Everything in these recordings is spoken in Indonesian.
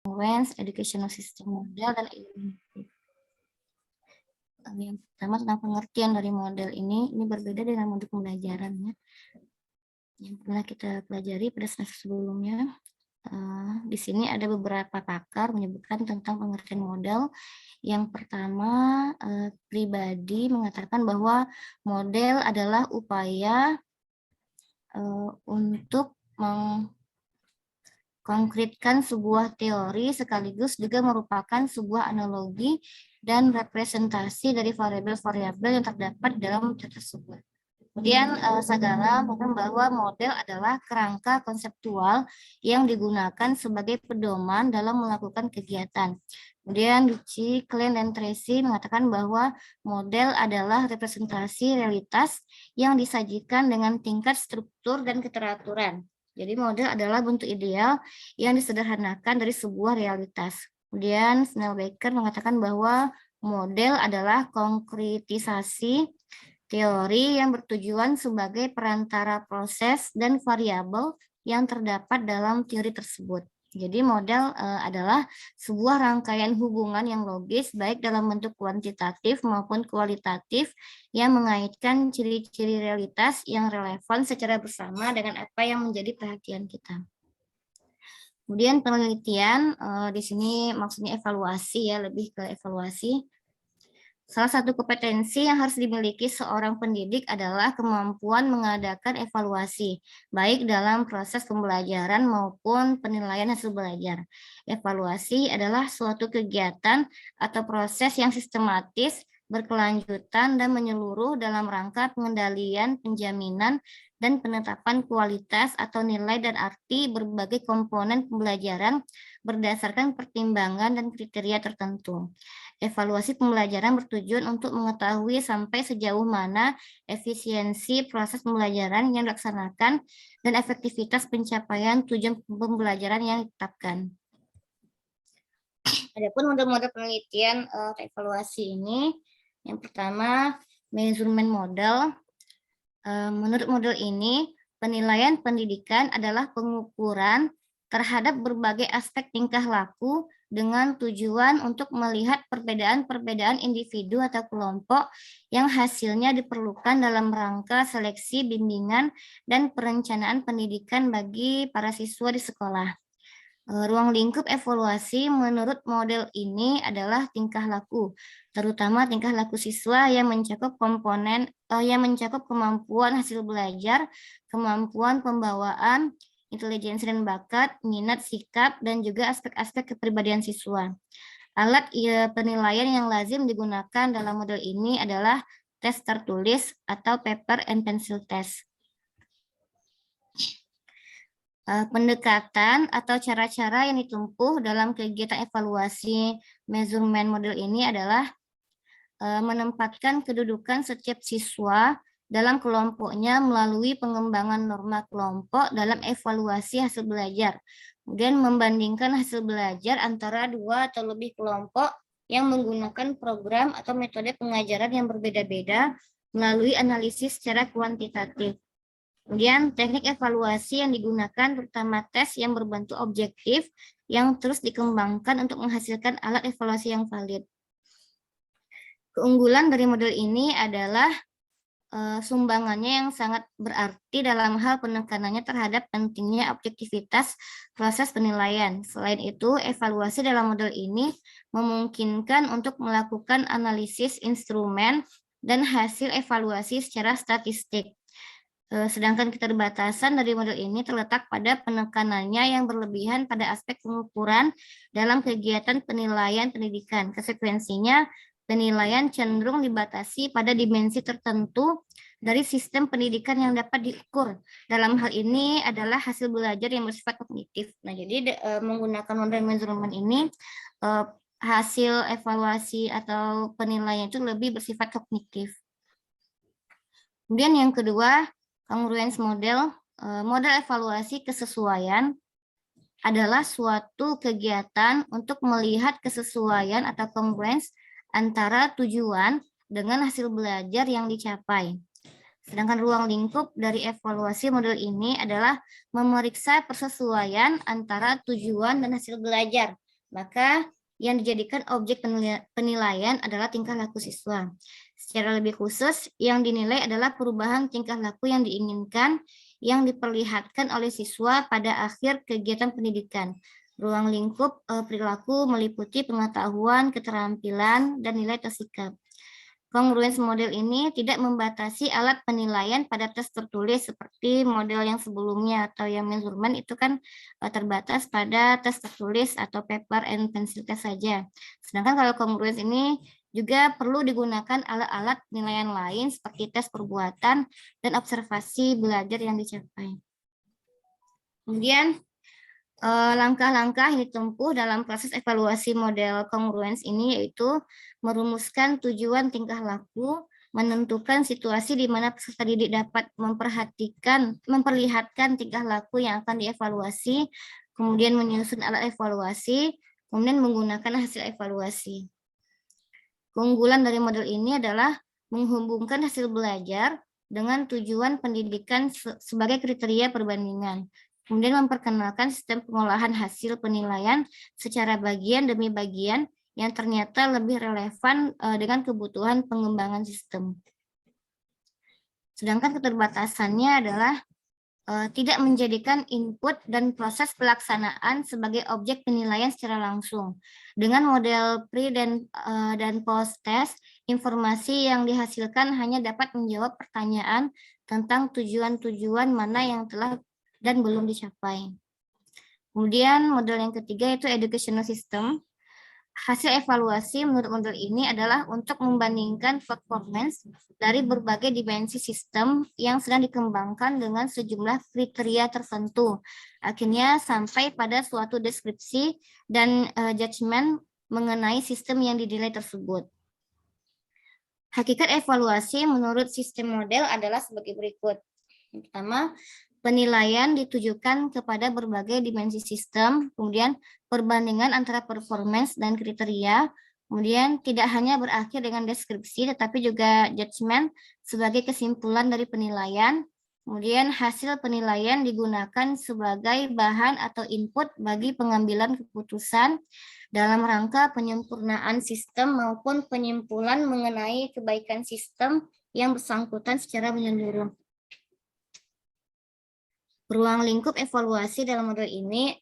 Congruence, Educational System Model, dan Illuminative. Yang pertama tentang pengertian dari model ini berbeda dengan model pembelajaran ya, yang pernah kita pelajari pada semester sebelumnya. Di sini ada beberapa pakar menyebutkan tentang pengertian model. Yang pertama, pribadi mengatakan bahwa model adalah upaya untuk mengkonkretkan sebuah teori sekaligus juga merupakan sebuah analogi dan representasi dari variabel-variabel yang terdapat dalam metode tersebut. Kemudian Sagala mengatakan bahwa model adalah kerangka konseptual yang digunakan sebagai pedoman dalam melakukan kegiatan. Kemudian Lucci, Klein, dan Tracy mengatakan bahwa model adalah representasi realitas yang disajikan dengan tingkat struktur dan keteraturan. Jadi model adalah bentuk ideal yang disederhanakan dari sebuah realitas. Kemudian Snellbaker mengatakan bahwa model adalah konkretisasi teori yang bertujuan sebagai perantara proses dan variabel yang terdapat dalam teori tersebut. Jadi model adalah sebuah rangkaian hubungan yang logis baik dalam bentuk kuantitatif maupun kualitatif yang mengaitkan ciri-ciri realitas yang relevan secara bersama dengan apa yang menjadi perhatian kita. Kemudian penelitian di sini maksudnya evaluasi ya, lebih ke evaluasi. Salah satu kompetensi yang harus dimiliki seorang pendidik adalah kemampuan mengadakan evaluasi, baik dalam proses pembelajaran maupun penilaian hasil belajar. Evaluasi adalah suatu kegiatan atau proses yang sistematis, berkelanjutan, dan menyeluruh dalam rangka pengendalian, penjaminan, dan penetapan kualitas atau nilai dan arti berbagai komponen pembelajaran berdasarkan pertimbangan dan kriteria tertentu. Evaluasi pembelajaran bertujuan untuk mengetahui sampai sejauh mana efisiensi proses pembelajaran yang dilaksanakan dan efektivitas pencapaian tujuan pembelajaran yang ditetapkan. Adapun model-model penelitian evaluasi ini, yang pertama measurement model. Menurut model ini, penilaian pendidikan adalah pengukuran terhadap berbagai aspek tingkah laku dengan tujuan untuk melihat perbedaan-perbedaan individu atau kelompok yang hasilnya diperlukan dalam rangka seleksi, bimbingan, dan perencanaan pendidikan bagi para siswa di sekolah. Ruang lingkup evaluasi menurut model ini adalah tingkah laku, terutama tingkah laku siswa yang mencakup kemampuan hasil belajar, kemampuan pembawaan, intelijensi dan bakat, minat, sikap, dan juga aspek-aspek kepribadian siswa. Alat penilaian yang lazim digunakan dalam model ini adalah tes tertulis atau paper and pencil test. Pendekatan atau cara-cara yang ditempuh dalam kegiatan evaluasi measurement model ini adalah menempatkan kedudukan setiap siswa dalam kelompoknya melalui pengembangan norma kelompok dalam evaluasi hasil belajar. Kemudian membandingkan hasil belajar antara dua atau lebih kelompok yang menggunakan program atau metode pengajaran yang berbeda-beda melalui analisis secara kuantitatif. Kemudian teknik evaluasi yang digunakan terutama tes yang berbentuk objektif yang terus dikembangkan untuk menghasilkan alat evaluasi yang valid. Keunggulan dari model ini adalah sumbangannya yang sangat berarti dalam hal penekanannya terhadap pentingnya objektivitas proses penilaian. Selain itu, evaluasi dalam model ini memungkinkan untuk melakukan analisis instrumen dan hasil evaluasi secara statistik. Sedangkan keterbatasan dari model ini terletak pada penekanannya yang berlebihan pada aspek pengukuran dalam kegiatan penilaian pendidikan. Konsekuensinya, penilaian cenderung dibatasi pada dimensi tertentu dari sistem pendidikan yang dapat diukur. Dalam hal ini adalah hasil belajar yang bersifat kognitif. Nah, jadi menggunakan model measurement ini, hasil evaluasi atau penilaian itu lebih bersifat kognitif. Kemudian yang kedua, congruence model. Model evaluasi kesesuaian adalah suatu kegiatan untuk melihat kesesuaian atau congruence antara tujuan dengan hasil belajar yang dicapai. Sedangkan ruang lingkup dari evaluasi model ini adalah memeriksa persesuaian antara tujuan dan hasil belajar Maka yang dijadikan objek penilaian adalah tingkah laku siswa. Secara lebih khusus, yang dinilai adalah perubahan tingkah laku yang diinginkan yang diperlihatkan oleh siswa pada akhir kegiatan pendidikan. Ruang lingkup perilaku meliputi pengetahuan, keterampilan, dan nilai tersikap. Congruence model ini tidak membatasi alat penilaian pada tes tertulis seperti model yang sebelumnya atau yang measurement itu kan terbatas pada tes tertulis atau paper and pencil test saja. Sedangkan kalau congruence ini juga perlu digunakan alat-alat penilaian lain seperti tes perbuatan dan observasi belajar yang dicapai. Kemudian langkah-langkah yang ditempuh dalam proses evaluasi model congruence ini yaitu merumuskan tujuan tingkah laku, menentukan situasi di mana peserta didik dapat memperlihatkan tingkah laku yang akan dievaluasi, kemudian menyusun alat evaluasi, kemudian menggunakan hasil evaluasi. Keunggulan dari model ini adalah menghubungkan hasil belajar dengan tujuan pendidikan sebagai kriteria perbandingan. Kemudian memperkenalkan sistem pengolahan hasil penilaian secara bagian demi bagian yang ternyata lebih relevan dengan kebutuhan pengembangan sistem. Sedangkan keterbatasannya adalah tidak menjadikan input dan proses pelaksanaan sebagai objek penilaian secara langsung. Dengan model pre dan post test, informasi yang dihasilkan hanya dapat menjawab pertanyaan tentang tujuan-tujuan mana yang telah dan belum dicapai. Kemudian model yang ketiga yaitu educational system. Hasil evaluasi menurut model ini adalah untuk membandingkan performance dari berbagai dimensi sistem yang sedang dikembangkan dengan sejumlah kriteria tertentu. Akhirnya sampai pada suatu deskripsi dan judgement mengenai sistem yang dinilai tersebut. Hakikat evaluasi menurut sistem model adalah sebagai berikut. Yang pertama, penilaian ditujukan kepada berbagai dimensi sistem, kemudian perbandingan antara performance dan kriteria, kemudian tidak hanya berakhir dengan deskripsi, tetapi juga judgement sebagai kesimpulan dari penilaian, kemudian hasil penilaian digunakan sebagai bahan atau input bagi pengambilan keputusan dalam rangka penyempurnaan sistem maupun penyimpulan mengenai kebaikan sistem yang bersangkutan secara menyeluruh. Ruang lingkup evaluasi dalam model ini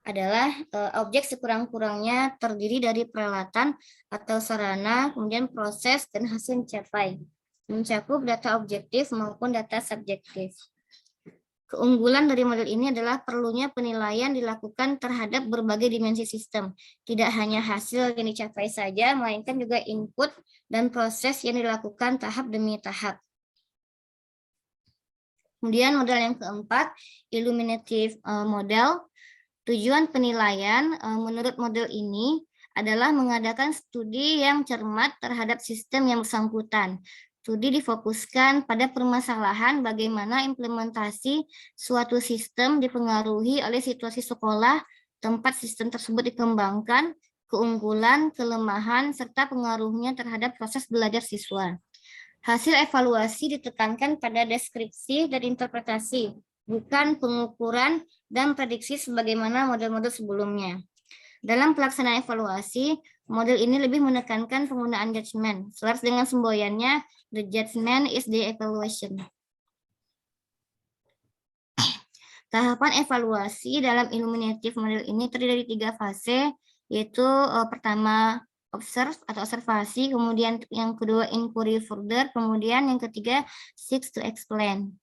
adalah objek sekurang-kurangnya terdiri dari peralatan atau sarana, kemudian proses dan hasil dicapai, mencakup data objektif maupun data subjektif. Keunggulan dari model ini adalah perlunya penilaian dilakukan terhadap berbagai dimensi sistem. Tidak hanya hasil yang dicapai saja, melainkan juga input dan proses yang dilakukan tahap demi tahap. Kemudian model yang keempat, illuminative model. Tujuan penilaian menurut model ini adalah mengadakan studi yang cermat terhadap sistem yang bersangkutan. Studi difokuskan pada permasalahan bagaimana implementasi suatu sistem dipengaruhi oleh situasi sekolah, tempat sistem tersebut dikembangkan, keunggulan, kelemahan, serta pengaruhnya terhadap proses belajar siswa. Hasil evaluasi ditekankan pada deskripsi dan interpretasi, bukan pengukuran dan prediksi sebagaimana model-model sebelumnya. Dalam pelaksanaan evaluasi, model ini lebih menekankan penggunaan judgment, selaras dengan semboyannya, the judgment is the evaluation. Tahapan evaluasi dalam illuminative model ini terdiri dari 3 fase, yaitu pertama observe atau observasi, kemudian yang kedua inquiry further, kemudian yang ketiga seek to explain.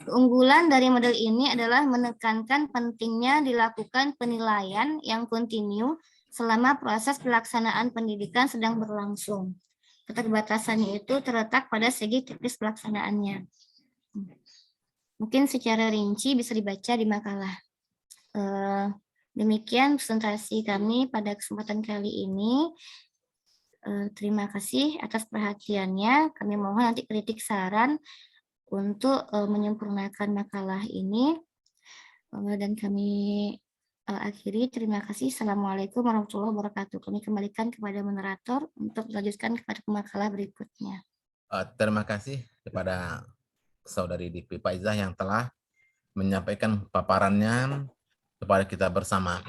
Keunggulan dari model ini adalah menekankan pentingnya dilakukan penilaian yang kontinu selama proses pelaksanaan pendidikan sedang berlangsung. Keterbatasannya itu terletak pada segi teknis pelaksanaannya. Mungkin secara rinci bisa dibaca di makalah. Demikian presentasi kami pada kesempatan kali ini. Terima kasih atas perhatiannya. Kami mohon nanti kritik saran untuk menyempurnakan makalah ini, dan kami akhiri. Terima kasih. Assalamualaikum warahmatullahi wabarakatuh. Kami kembalikan kepada moderator untuk melanjutkan kepada makalah berikutnya. Terima kasih kepada Saudari Dipi Faizah yang telah menyampaikan paparannya kepada kita bersama.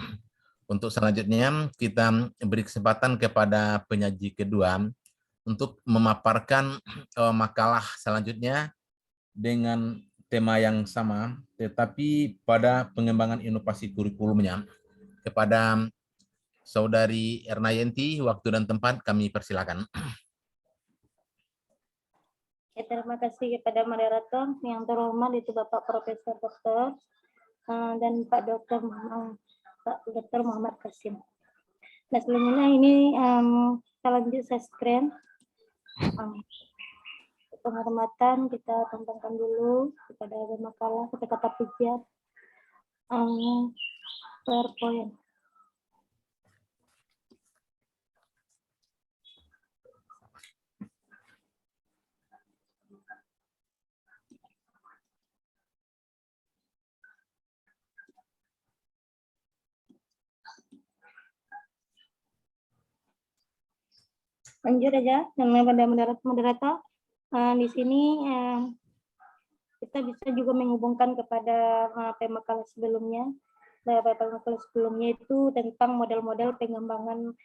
Untuk selanjutnya kita beri kesempatan kepada penyaji kedua untuk memaparkan makalah selanjutnya dengan tema yang sama, tetapi pada pengembangan inovasi kurikulumnya. Kepada Saudari Ernayanti, waktu dan tempat kami persilakan. Ya, terima kasih kepada moderator yang terhormat itu Bapak Profesor Dr. Dan Pak Dr. Muhammad Kasim. Nah, selanjutnya ini kita lanjut saya screen. Penghormatan kita tentangkan dulu kepada makalah, kata-kata pujian, PowerPoint. Lanjut aja dengan moderator. Di sini kita bisa juga menghubungkan kepada pemakalah sebelumnya. Pemakalah sebelumnya itu tentang model-model pengembangan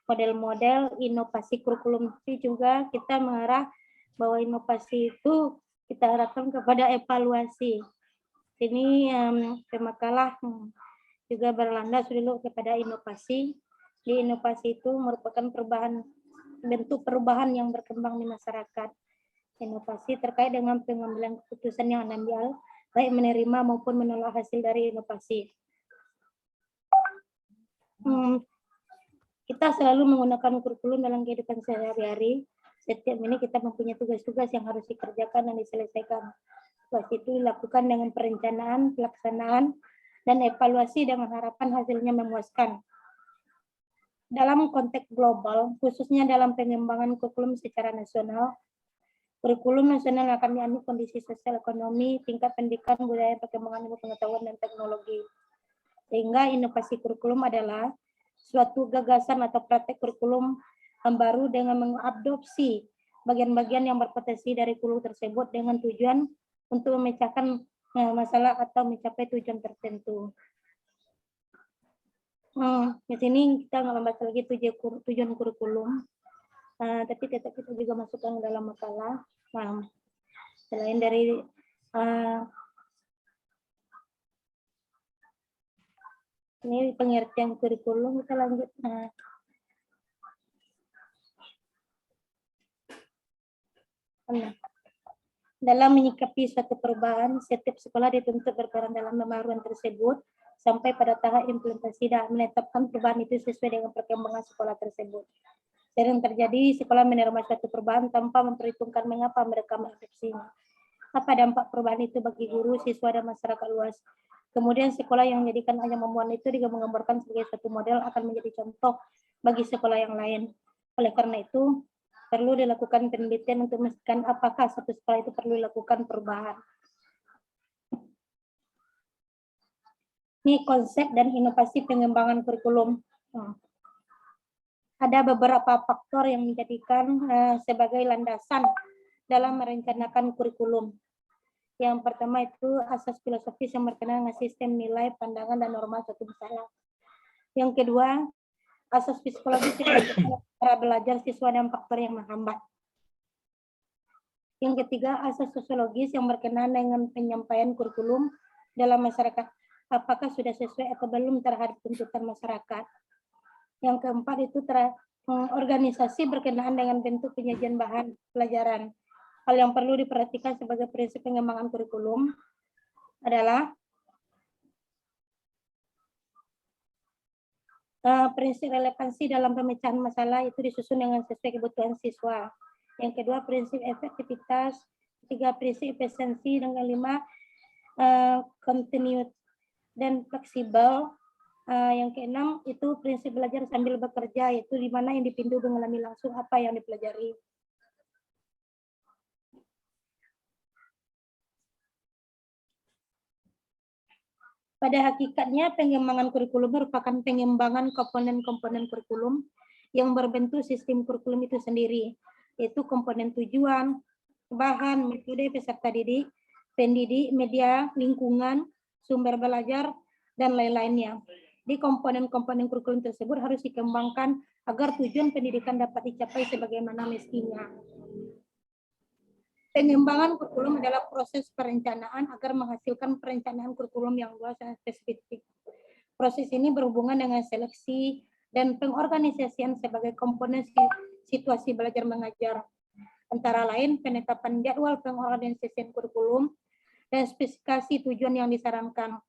model-model inovasi kurikulum. Tapi juga kita mengarah bahwa inovasi itu kita harapkan kepada evaluasi. Ini pemakalah juga berlandas dulu kepada inovasi. Di inovasi itu merupakan bentuk perubahan yang berkembang di masyarakat. Inovasi terkait dengan pengambilan keputusan yang diambil, baik menerima maupun menolak hasil dari inovasi. Kita selalu menggunakan kurikulum dalam kehidupan sehari-hari. Setiap ini kita mempunyai tugas-tugas yang harus dikerjakan dan diselesaikan. Tugas itu dilakukan dengan perencanaan, pelaksanaan, dan evaluasi dengan harapan hasilnya memuaskan. Dalam konteks global, khususnya dalam pengembangan kurikulum secara nasional, kurikulum nasional akan diambil kondisi sosial ekonomi, tingkat pendidikan, budaya, perkembangan ilmu pengetahuan dan teknologi. Sehingga inovasi kurikulum adalah suatu gagasan atau praktek kurikulum yang baru dengan mengadopsi bagian-bagian yang berpotensi dari kurikulum tersebut dengan tujuan untuk memecahkan masalah atau mencapai tujuan tertentu. Di sini kita nggak membahas lagi tujuan kurikulum, tapi tetap kita juga masukkan dalam makalah. Selain dari ini pengertian kurikulum, kita lanjut. Dalam menyikapi suatu perubahan, setiap sekolah dituntut berperan dalam pembaharuan tersebut sampai pada tahap implementasi dan menetapkan perubahan itu sesuai dengan perkembangan sekolah tersebut. Sering terjadi sekolah menerima suatu perubahan tanpa memperhitungkan mengapa mereka mengadopsinya. Apa dampak perubahan itu bagi guru, siswa, dan masyarakat luas. Kemudian sekolah yang menjadikan hanya memuat itu juga menggambarkan sebagai suatu model akan menjadi contoh bagi sekolah yang lain. Oleh karena itu, perlu dilakukan penelitian untuk memastikan apakah satu sekolah itu perlu dilakukan perubahan. Ini konsep dan inovasi pengembangan kurikulum. Ada beberapa faktor yang menjadikan sebagai landasan dalam merencanakan kurikulum. Yang pertama itu asas filosofis yang berkenaan dengan sistem nilai, pandangan, dan norma suatu masalah. Yang kedua, asas psikologis yang berkenaan cara belajar siswa dan faktor yang menghambat. Yang ketiga, asas sosiologis yang berkenaan dengan penyampaian kurikulum dalam masyarakat. Apakah sudah sesuai atau belum terhadap tuntutan masyarakat. Yang keempat itu organisasi berkenaan dengan bentuk penyajian bahan pelajaran. Hal yang perlu diperhatikan sebagai prinsip pengembangan kurikulum adalah prinsip relevansi dalam pemecahan masalah itu disusun dengan sesuai kebutuhan siswa. Yang kedua, prinsip efektivitas. Ketiga, prinsip efisiensi. Dan kelima, continuity dan fleksibel. Yang keenam itu prinsip belajar sambil bekerja, yaitu di mana individu mengalami langsung apa yang dipelajari. Pada hakikatnya, pengembangan kurikulum merupakan pengembangan komponen-komponen kurikulum yang berbentuk sistem kurikulum itu sendiri, yaitu komponen tujuan, bahan, metode peserta didik, pendidik, media, lingkungan, sumber belajar, dan lain-lainnya. Di komponen-komponen kurikulum tersebut harus dikembangkan agar tujuan pendidikan dapat dicapai sebagaimana mestinya. Pengembangan kurikulum adalah proses perencanaan agar menghasilkan perencanaan kurikulum yang luas dan spesifik. Proses ini berhubungan dengan seleksi dan pengorganisasian sebagai komponen situasi belajar mengajar. Antara lain penetapan jadwal pengorganisasian kurikulum dan spesifikasi tujuan yang disarankan.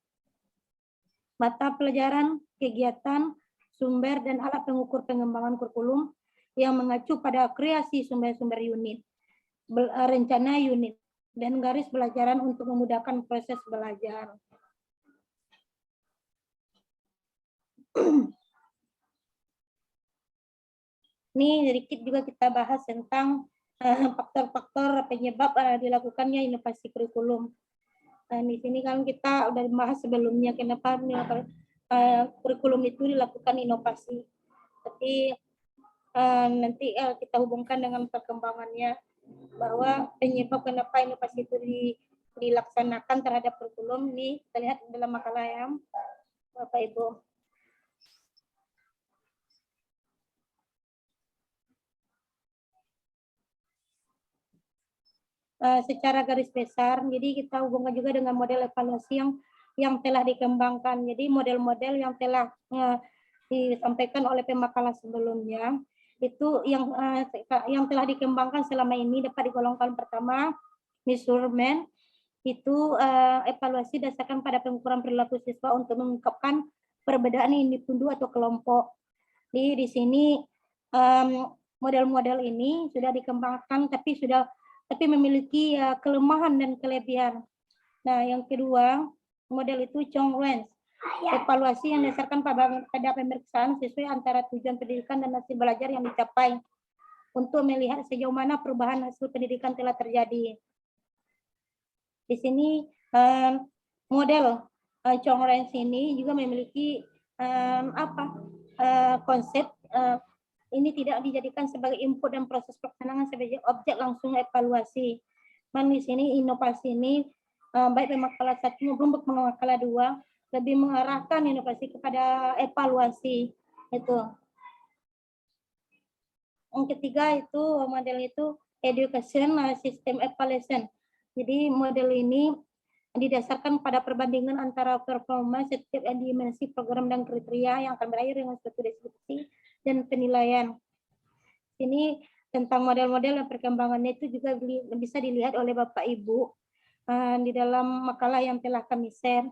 Mata pelajaran, kegiatan, sumber, dan alat pengukur pengembangan kurikulum yang mengacu pada kreasi sumber-sumber unit, rencana unit, dan garis pelajaran untuk memudahkan proses belajar. Ini sedikit juga kita bahas tentang faktor-faktor penyebab dilakukannya inovasi kurikulum. Di sini kan kita udah bahas sebelumnya kenapa kurikulum itu dilakukan inovasi. Tapi nanti kita hubungkan dengan perkembangannya bahwa penyebab kenapa inovasi itu dilaksanakan terhadap kurikulum ini kita lihat dalam makalah yang Bapak Ibu. Secara garis besar, jadi kita hubungkan juga dengan model evaluasi yang telah dikembangkan. Jadi model-model yang telah disampaikan oleh pemakalah sebelumnya itu yang telah dikembangkan selama ini dapat digolongkan pertama measurement itu evaluasi dasarkan pada pengukuran perilaku siswa untuk mengungkapkan perbedaan individu atau kelompok. Di sini model-model ini sudah dikembangkan tapi memiliki kelemahan dan kelebihan. Nah, yang kedua, model itu Chong-Range. Evaluasi yang dasarkan pada pemeriksaan sesuai antara tujuan pendidikan dan hasil belajar yang dicapai untuk melihat sejauh mana perubahan hasil pendidikan telah terjadi. Di sini model Chong-Range ini juga memiliki konsep ini tidak dijadikan sebagai input dan proses pelaksanaan sebagai objek langsung evaluasi. Di sini inovasi ini baik pemakalah 1 maupun pemakalah 2 lebih mengarahkan inovasi kepada evaluasi itu. Yang ketiga itu model itu education system evaluation. Jadi model ini didasarkan pada perbandingan antara performa setiap dimensi program dan kriteria yang akan berakhir dengan suatu deskripsi dan penilaian. Ini tentang model-model dan perkembangannya itu juga bisa dilihat oleh Bapak Ibu di dalam makalah yang telah kami share.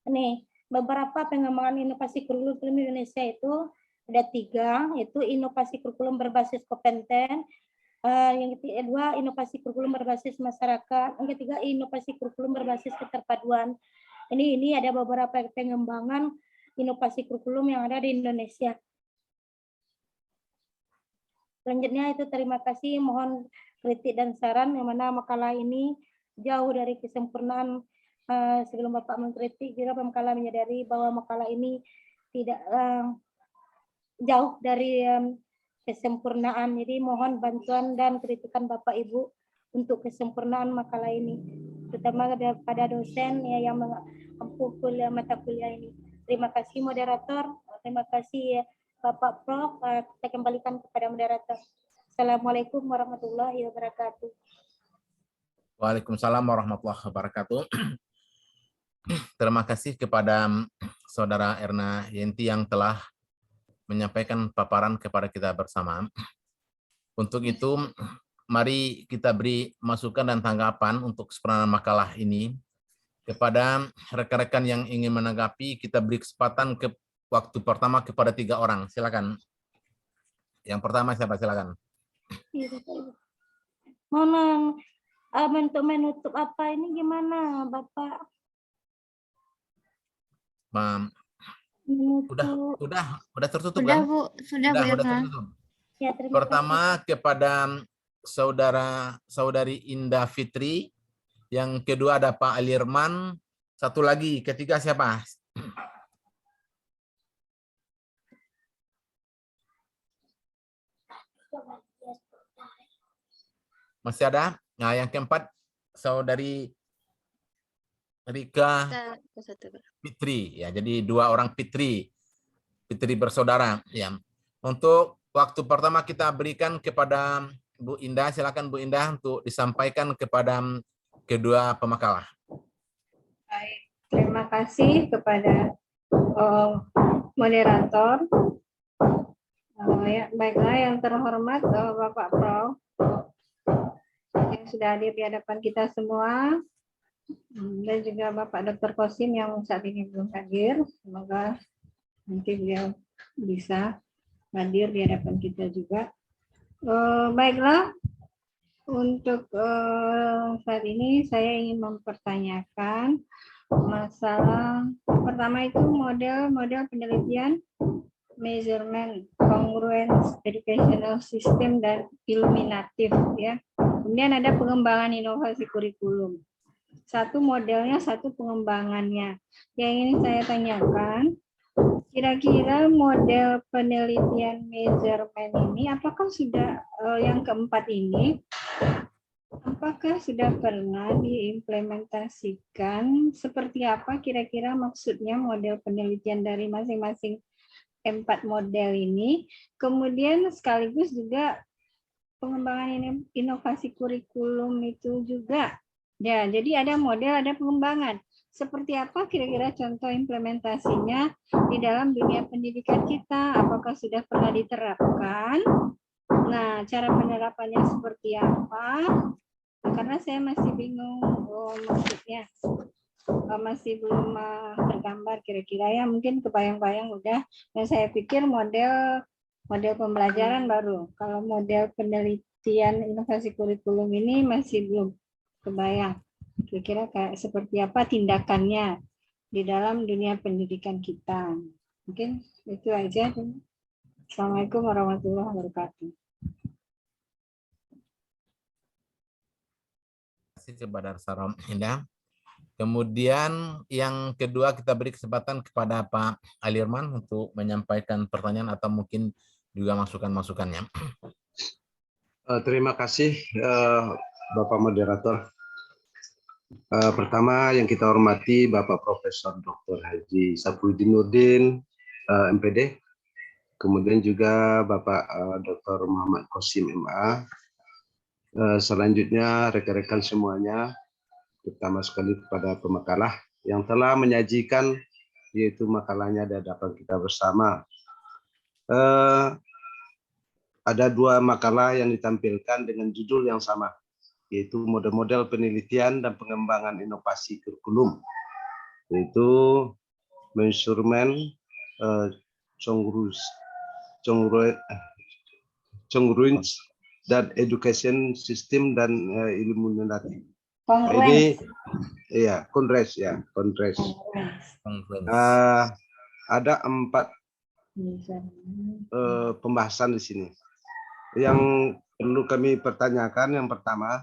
Nih, beberapa pengembangan inovasi kurikulum Indonesia itu ada 3, yaitu inovasi kurikulum berbasis kompeten, yang kedua inovasi kurikulum berbasis masyarakat, yang ketiga inovasi kurikulum berbasis keterpaduan. Ini ada beberapa pengembangan inovasi kurikulum yang ada di Indonesia. Selanjutnya itu terima kasih, mohon kritik dan saran yang mana makalah ini jauh dari kesempurnaan. Sebelum Bapak mengkritik juga makalah menyadari bahwa makalah ini tidak jauh dari kesempurnaan. Jadi mohon bantuan dan kritikan Bapak Ibu untuk kesempurnaan makalah ini, terutama pada dosen yang mengampu mata kuliah ini. Terima kasih moderator, terima kasih Bapak Prof. Kita kembalikan kepada moderator. Assalamualaikum warahmatullahi wabarakatuh. Waalaikumsalam warahmatullahi wabarakatuh. Terima kasih kepada Saudara Erna Yenti yang telah menyampaikan paparan kepada kita bersama. Untuk itu, mari kita beri masukan dan tanggapan untuk kesempurnaan makalah ini. Kepada rekan-rekan yang ingin menanggapi, kita beri kesempatan ke waktu pertama kepada 3 orang. Silakan. Yang pertama siapa? Silakan. Mohon untuk menutup apa ini gimana, Bapak? Udah tertutup Sudah, kan? Bu. Sudah, Bu Udah Irma. tertutup. Ya, terima Pertama kasih. kepada saudari Indah Fitri, yang kedua ada Pak Alirman, satu lagi, ketiga siapa? Masih ada? Nah, yang keempat saudari Rika, Fitri. Ya, jadi 2 orang Fitri bersaudara. Ya. Untuk waktu pertama kita berikan kepada Bu Indah. Silakan Bu Indah untuk disampaikan kepada kedua pemakalah. Baik, terima kasih kepada moderator. Ya, baiklah yang terhormat Bapak Prof yang sudah hadir di hadapan kita semua, dan juga Bapak Dr. Kosim yang saat ini belum hadir. Semoga nanti beliau bisa hadir di hadapan kita juga. Baiklah, untuk saat ini saya ingin mempertanyakan masalah pertama itu model penelitian, measurement, congruence, educational system, dan iluminatif, ya. Kemudian ada pengembangan inovasi kurikulum. Satu modelnya, satu pengembangannya. Yang ingin saya tanyakan, kira-kira model penelitian measurement ini, apakah sudah yang keempat ini, apakah sudah pernah diimplementasikan? Seperti apa kira-kira maksudnya model penelitian dari masing-masing 4 model ini? Kemudian sekaligus juga pengembangan inovasi kurikulum itu juga. Ya, jadi ada model, ada pengembangan. Seperti apa kira-kira contoh implementasinya di dalam dunia pendidikan kita? Apakah sudah pernah diterapkan? Nah, cara penerapannya seperti apa? Karena saya masih bingung maksudnya. Masih belum tergambar kira-kira, ya mungkin kebayang-bayang udah. Dan saya pikir model pembelajaran baru. Kalau model penelitian inovasi kurikulum ini masih belum kebayang. Kira-kira kayak seperti apa tindakannya di dalam dunia pendidikan kita. Mungkin itu aja. Assalamualaikum warahmatullahi wabarakatuh. Terima kasih kepada Sarom Indah. Kemudian yang kedua kita beri kesempatan kepada Pak Alirman untuk menyampaikan pertanyaan atau mungkin juga masukan-masukannya. Terima kasih Bapak Moderator. Pertama yang kita hormati Bapak Profesor Dr. Haji Safruddin Nurdin, MPD. Kemudian juga Bapak Dr. Muhammad Kosim MA. Selanjutnya rekan-rekan semuanya, terutama sekali kepada pemakalah yang telah menyajikan yaitu makalahnya di hadapan kita bersama. Ada 2 makalah yang ditampilkan dengan judul yang sama, yaitu model-model penelitian dan pengembangan inovasi kurikulum, yaitu measurement, congruence, dan education system, dan iluminatif. Ini ya kongres. Ada 4 pembahasan di sini. Yang perlu kami pertanyakan, yang pertama,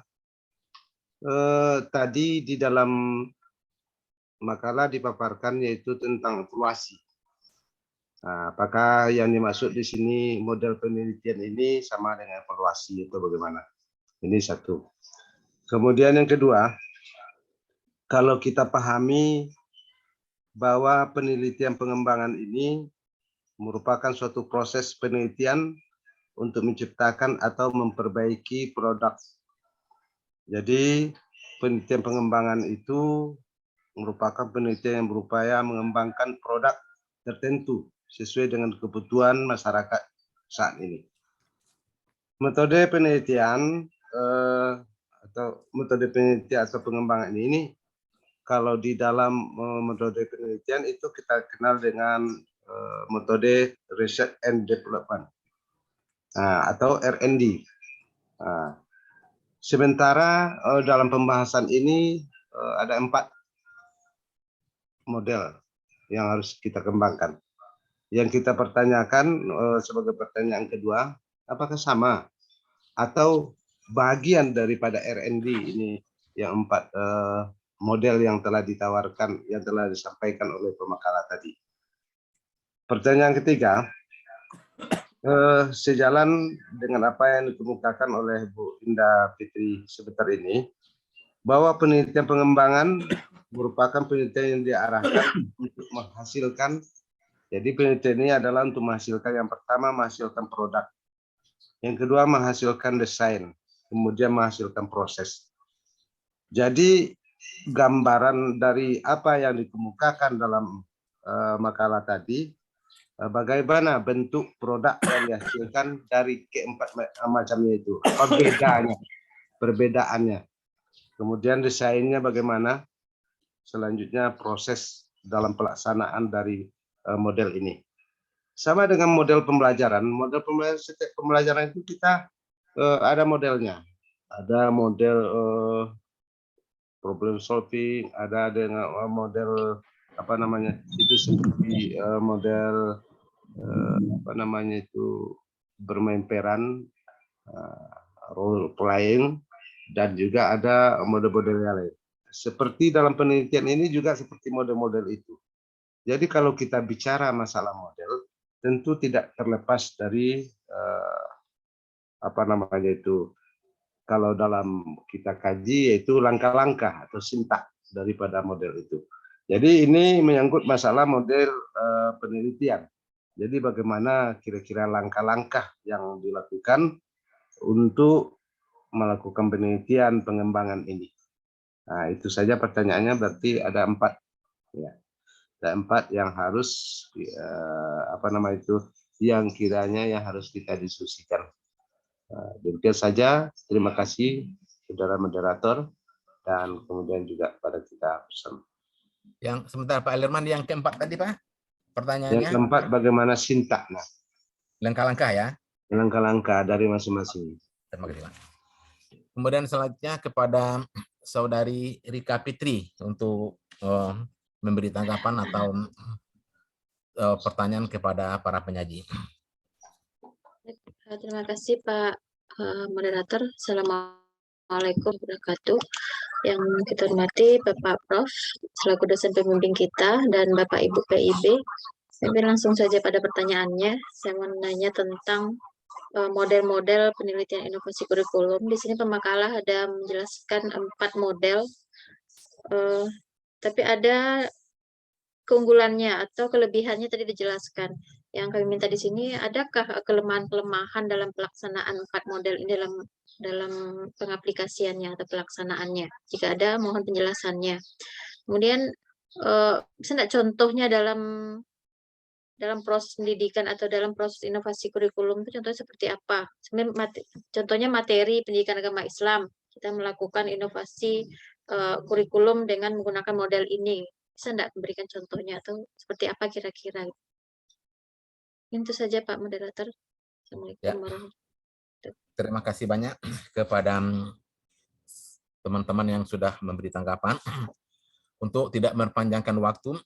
tadi di dalam makalah dipaparkan yaitu tentang evaluasi. Nah, apakah yang dimaksud di sini model penelitian ini sama dengan evaluasi atau bagaimana? Ini satu. Kemudian yang kedua, kalau kita pahami bahwa penelitian pengembangan ini merupakan suatu proses penelitian untuk menciptakan atau memperbaiki produk. Jadi penelitian pengembangan itu merupakan penelitian yang berupaya mengembangkan produk tertentu sesuai dengan kebutuhan masyarakat saat ini. Metode penelitian atau pengembangan ini, kalau di dalam metode penelitian itu kita kenal dengan metode research and development, atau R&D. Sementara dalam pembahasan ini ada 4 model yang harus kita kembangkan. Yang kita pertanyakan sebagai pertanyaan kedua, apakah sama atau bagian daripada R&D ini yang 4 model yang telah ditawarkan, yang telah disampaikan oleh pemakalah tadi. Pertanyaan ketiga, sejalan dengan apa yang dikemukakan oleh Bu Indah Fitri sebentar ini, bahwa penelitian pengembangan merupakan penelitian yang diarahkan untuk menghasilkan. Jadi penelitian ini adalah untuk menghasilkan, yang pertama menghasilkan produk, yang kedua menghasilkan desain, kemudian menghasilkan proses. Jadi gambaran dari apa yang dikemukakan dalam makalah tadi, bagaimana bentuk produk yang dihasilkan dari keempat macamnya itu, apa bedanya, perbedaannya, kemudian desainnya bagaimana, selanjutnya proses dalam pelaksanaan dari model ini. Sama dengan model pembelajaran, setiap pembelajaran itu kita ada modelnya, ada model problem solving, ada dengan model apa namanya itu seperti model apa namanya itu bermain peran, role playing, dan juga ada model-model yang lain. Seperti dalam penelitian ini juga seperti model-model itu. Jadi kalau kita bicara masalah model, tentu tidak terlepas dari apa namanya itu, kalau dalam kita kaji yaitu langkah-langkah atau sintak daripada model itu. Jadi ini menyangkut masalah model penelitian. Jadi bagaimana kira-kira langkah-langkah yang dilakukan untuk melakukan penelitian pengembangan ini. Nah, itu saja pertanyaannya, berarti ada 4. Ya. Ada 4 yang harus apa nama itu, yang kiranya yang harus kita diskusikan. Demikian saja, terima kasih saudara moderator, dan kemudian juga pada kita bersama. Yang sebentar Pak Alirman, yang keempat tadi Pak, pertanyaannya. Yang keempat bagaimana sintaknya, Langkah-langkah ya. langkah-langkah dari masing-masing. Terima kasih Pak. Kemudian selanjutnya kepada Saudari Rika Fitri untuk memberi tanggapan atau pertanyaan kepada para penyaji. Terima kasih Pak Moderator. Assalamualaikum warahmatullahi wabarakatuh. Yang kita hormati Bapak Prof selaku dosen pembimbing kita dan Bapak Ibu PIB. Saya langsung saja pada pertanyaannya. Saya mau nanya tentang model-model penelitian inovasi kurikulum. Di sini pemakalah ada menjelaskan 4 model, tapi ada keunggulannya atau kelebihannya tadi dijelaskan. Yang kami minta di sini, adakah kelemahan-kelemahan dalam pelaksanaan 4 model ini dalam pengaplikasiannya atau pelaksanaannya? Jika ada, mohon penjelasannya. Kemudian, bisa enggak contohnya dalam proses pendidikan atau dalam proses inovasi kurikulum itu contohnya seperti apa? Contohnya materi pendidikan agama Islam, kita melakukan inovasi kurikulum dengan menggunakan model ini. Bisa enggak memberikan contohnya atau seperti apa kira-kira? Itu saja Pak Moderator. Assalamualaikum warahmatullahi wabarakatuh. Terima kasih banyak kepada teman-teman yang sudah memberi tanggapan. Untuk tidak mempanjangkan waktu,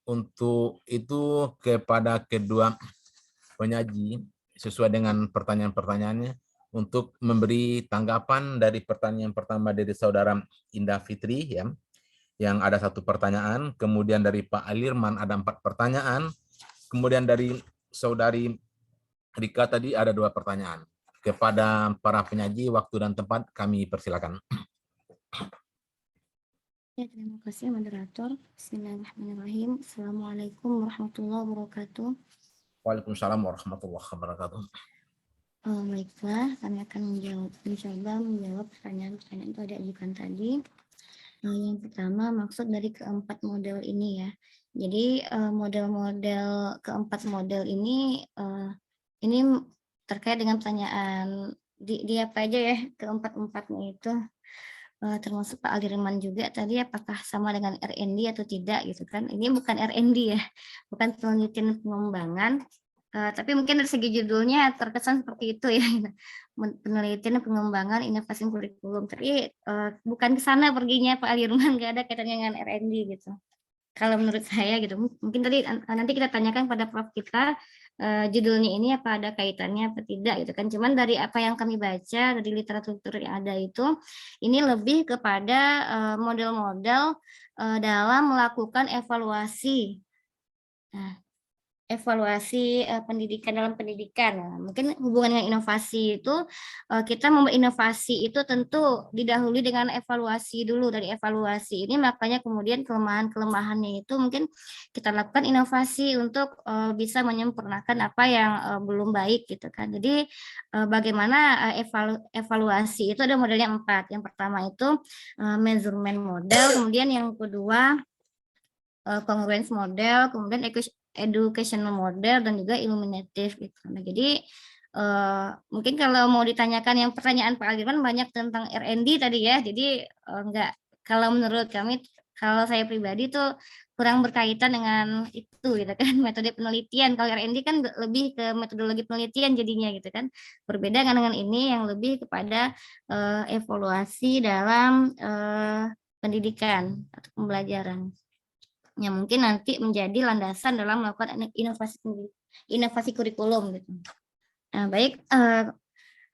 untuk itu kepada kedua penyaji sesuai dengan pertanyaan-pertanyaannya untuk memberi tanggapan dari pertanyaan pertama dari Saudara Indah Fitri ya, yang ada 1 pertanyaan, kemudian dari Pak Alirman ada 4 pertanyaan, kemudian dari Saudari Rika tadi ada 2 pertanyaan. Kepada para penyaji, waktu dan tempat kami persilakan. Ya, terima kasih moderator. Bismillahirrahmanirrahim. Assalamualaikum warahmatullahi wabarakatuh. Waalaikumsalam warahmatullahi wabarakatuh. Baiklah, kami akan mencoba menjawab pertanyaan-pertanyaan yang tadi ajukan tadi. Yang pertama, maksud dari keempat model ini ya. Jadi model-model keempat model ini terkait dengan pertanyaan di apa aja ya keempat-empatnya itu, termasuk Pak Alirman juga tadi, apakah sama dengan R&D atau tidak gitu kan. Ini bukan R&D ya, bukan penelitian pengembangan, tapi mungkin dari segi judulnya terkesan seperti itu ya, penelitian pengembangan inovasi kurikulum, tapi bukan ke sana perginya Pak Alirman, nggak ada kaitannya dengan R&D gitu. Kalau menurut saya gitu, mungkin tadi nanti kita tanyakan pada Prof kita, judulnya ini apa ada kaitannya apa tidak gitu kan. Cuman dari apa yang kami baca dari literatur yang ada itu, ini lebih kepada model-model dalam melakukan evaluasi. Nah, evaluasi pendidikan dalam pendidikan. Nah, mungkin hubungan dengan inovasi itu kita membuat inovasi itu tentu didahului dengan evaluasi dulu. Dari evaluasi ini makanya kemudian kelemahan-kelemahannya itu mungkin kita lakukan inovasi untuk bisa menyempurnakan apa yang belum baik gitu kan. Jadi bagaimana evaluasi itu ada modelnya 4. Yang pertama itu measurement model, kemudian yang kedua congruence model, kemudian educational model, dan juga illuminative gitu. Nah, jadi mungkin kalau mau ditanyakan yang pertanyaan Pak Aldirman banyak tentang R&D tadi ya, jadi enggak, kalau menurut kami, kalau saya pribadi tuh kurang berkaitan dengan itu gitu kan, metode penelitian. Kalau R&D kan lebih ke metodologi penelitian jadinya gitu kan, berbeda dengan ini yang lebih kepada evaluasi dalam pendidikan atau pembelajaran yang mungkin nanti menjadi landasan dalam melakukan inovasi kurikulum gitu. Nah, baik,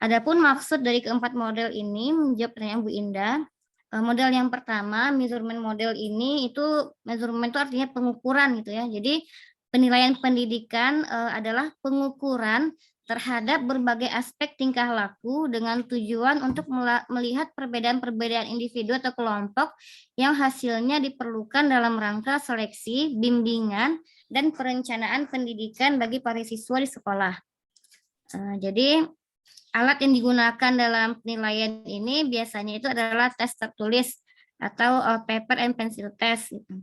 adapun maksud dari keempat model ini menjawab pertanyaan Bu Indah. Model yang pertama, measurement model ini itu measurement itu artinya pengukuran gitu ya. Jadi penilaian pendidikan adalah pengukuran terhadap berbagai aspek tingkah laku dengan tujuan untuk melihat perbedaan-perbedaan individu atau kelompok yang hasilnya diperlukan dalam rangka seleksi, bimbingan, dan perencanaan pendidikan bagi para siswa di sekolah. Jadi alat yang digunakan dalam penilaian ini biasanya itu adalah tes tertulis atau paper and pencil test gitu.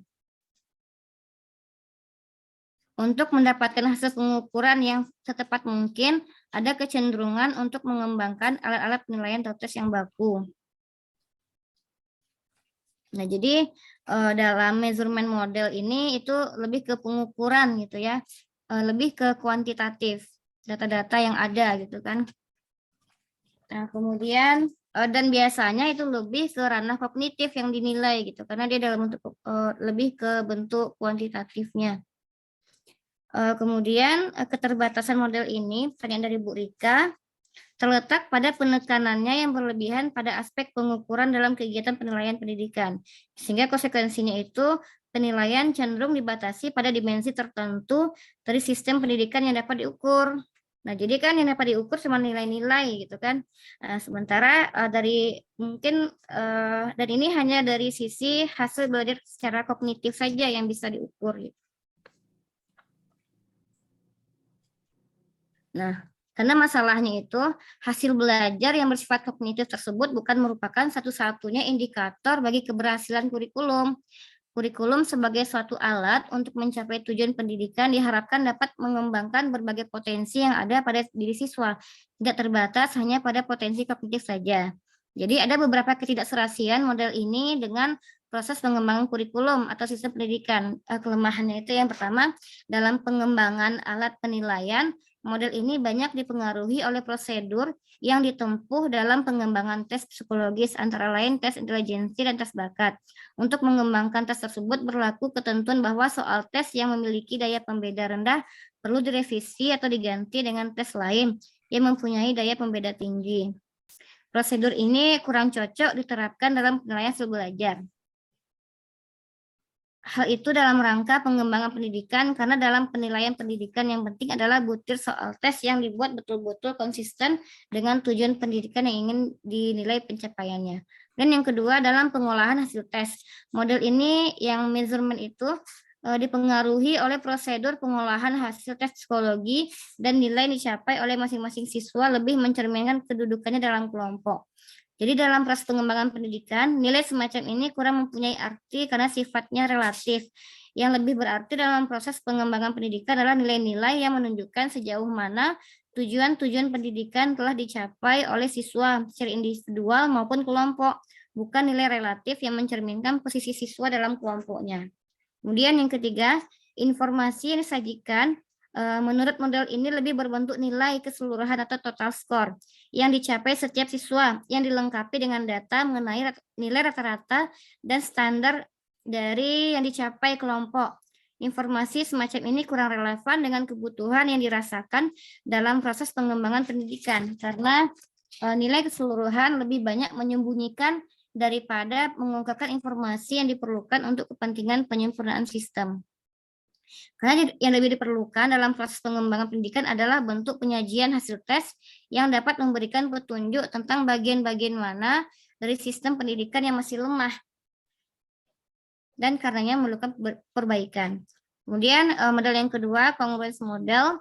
Untuk mendapatkan hasil pengukuran yang setepat mungkin, ada kecenderungan untuk mengembangkan alat-alat penilaian atau tes yang baku. Nah, jadi dalam measurement model ini itu lebih ke pengukuran gitu ya, lebih ke kuantitatif, data-data yang ada gitu kan. Nah, kemudian dan biasanya itu lebih ke ranah kognitif yang dinilai gitu, karena dia dalam bentuk lebih ke bentuk kuantitatifnya. Kemudian keterbatasan model ini, pertanyaan dari Bu Rika, terletak pada penekanannya yang berlebihan pada aspek pengukuran dalam kegiatan penilaian pendidikan. Sehingga konsekuensinya itu penilaian cenderung dibatasi pada dimensi tertentu dari sistem pendidikan yang dapat diukur. Nah, jadi kan yang dapat diukur cuma nilai-nilai gitu kan. Sementara dari mungkin dan ini hanya dari sisi hasil belajar secara kognitif saja yang bisa diukur gitu. Nah, karena masalahnya itu hasil belajar yang bersifat kognitif tersebut bukan merupakan satu-satunya indikator bagi keberhasilan kurikulum. Kurikulum sebagai suatu alat untuk mencapai tujuan pendidikan diharapkan dapat mengembangkan berbagai potensi yang ada pada diri siswa, tidak terbatas hanya pada potensi kognitif saja. Jadi ada beberapa ketidakserasian model ini dengan proses pengembangan kurikulum atau sistem pendidikan. Kelemahannya itu yang pertama, dalam pengembangan alat penilaian, model ini banyak dipengaruhi oleh prosedur yang ditempuh dalam pengembangan tes psikologis, antara lain tes intelijensi dan tes bakat. Untuk mengembangkan tes tersebut berlaku ketentuan bahwa soal tes yang memiliki daya pembeda rendah perlu direvisi atau diganti dengan tes lain yang mempunyai daya pembeda tinggi. Prosedur ini kurang cocok diterapkan dalam penilaian hasil belajar. Hal itu dalam rangka pengembangan pendidikan, karena dalam penilaian pendidikan yang penting adalah butir soal tes yang dibuat betul-betul konsisten dengan tujuan pendidikan yang ingin dinilai pencapaiannya. Dan yang kedua, dalam pengolahan hasil tes. Model ini yang measurement itu dipengaruhi oleh prosedur pengolahan hasil tes psikologi dan nilai dicapai oleh masing-masing siswa lebih mencerminkan kedudukannya dalam kelompok. Jadi dalam proses pengembangan pendidikan, nilai semacam ini kurang mempunyai arti karena sifatnya relatif. Yang lebih berarti dalam proses pengembangan pendidikan adalah nilai-nilai yang menunjukkan sejauh mana tujuan-tujuan pendidikan telah dicapai oleh siswa secara individual maupun kelompok, bukan nilai relatif yang mencerminkan posisi siswa dalam kelompoknya. Kemudian yang ketiga, informasi yang disajikan menurut model ini lebih berbentuk nilai keseluruhan atau total score yang dicapai setiap siswa yang dilengkapi dengan data mengenai nilai rata-rata dan standar dari yang dicapai kelompok. Informasi semacam ini kurang relevan dengan kebutuhan yang dirasakan dalam proses pengembangan pendidikan karena nilai keseluruhan lebih banyak menyembunyikan daripada mengungkapkan informasi yang diperlukan untuk kepentingan penyempurnaan sistem. Karena yang lebih diperlukan dalam proses pengembangan pendidikan adalah bentuk penyajian hasil tes yang dapat memberikan petunjuk tentang bagian-bagian mana dari sistem pendidikan yang masih lemah dan karenanya memerlukan perbaikan. Kemudian model yang kedua, congruence model,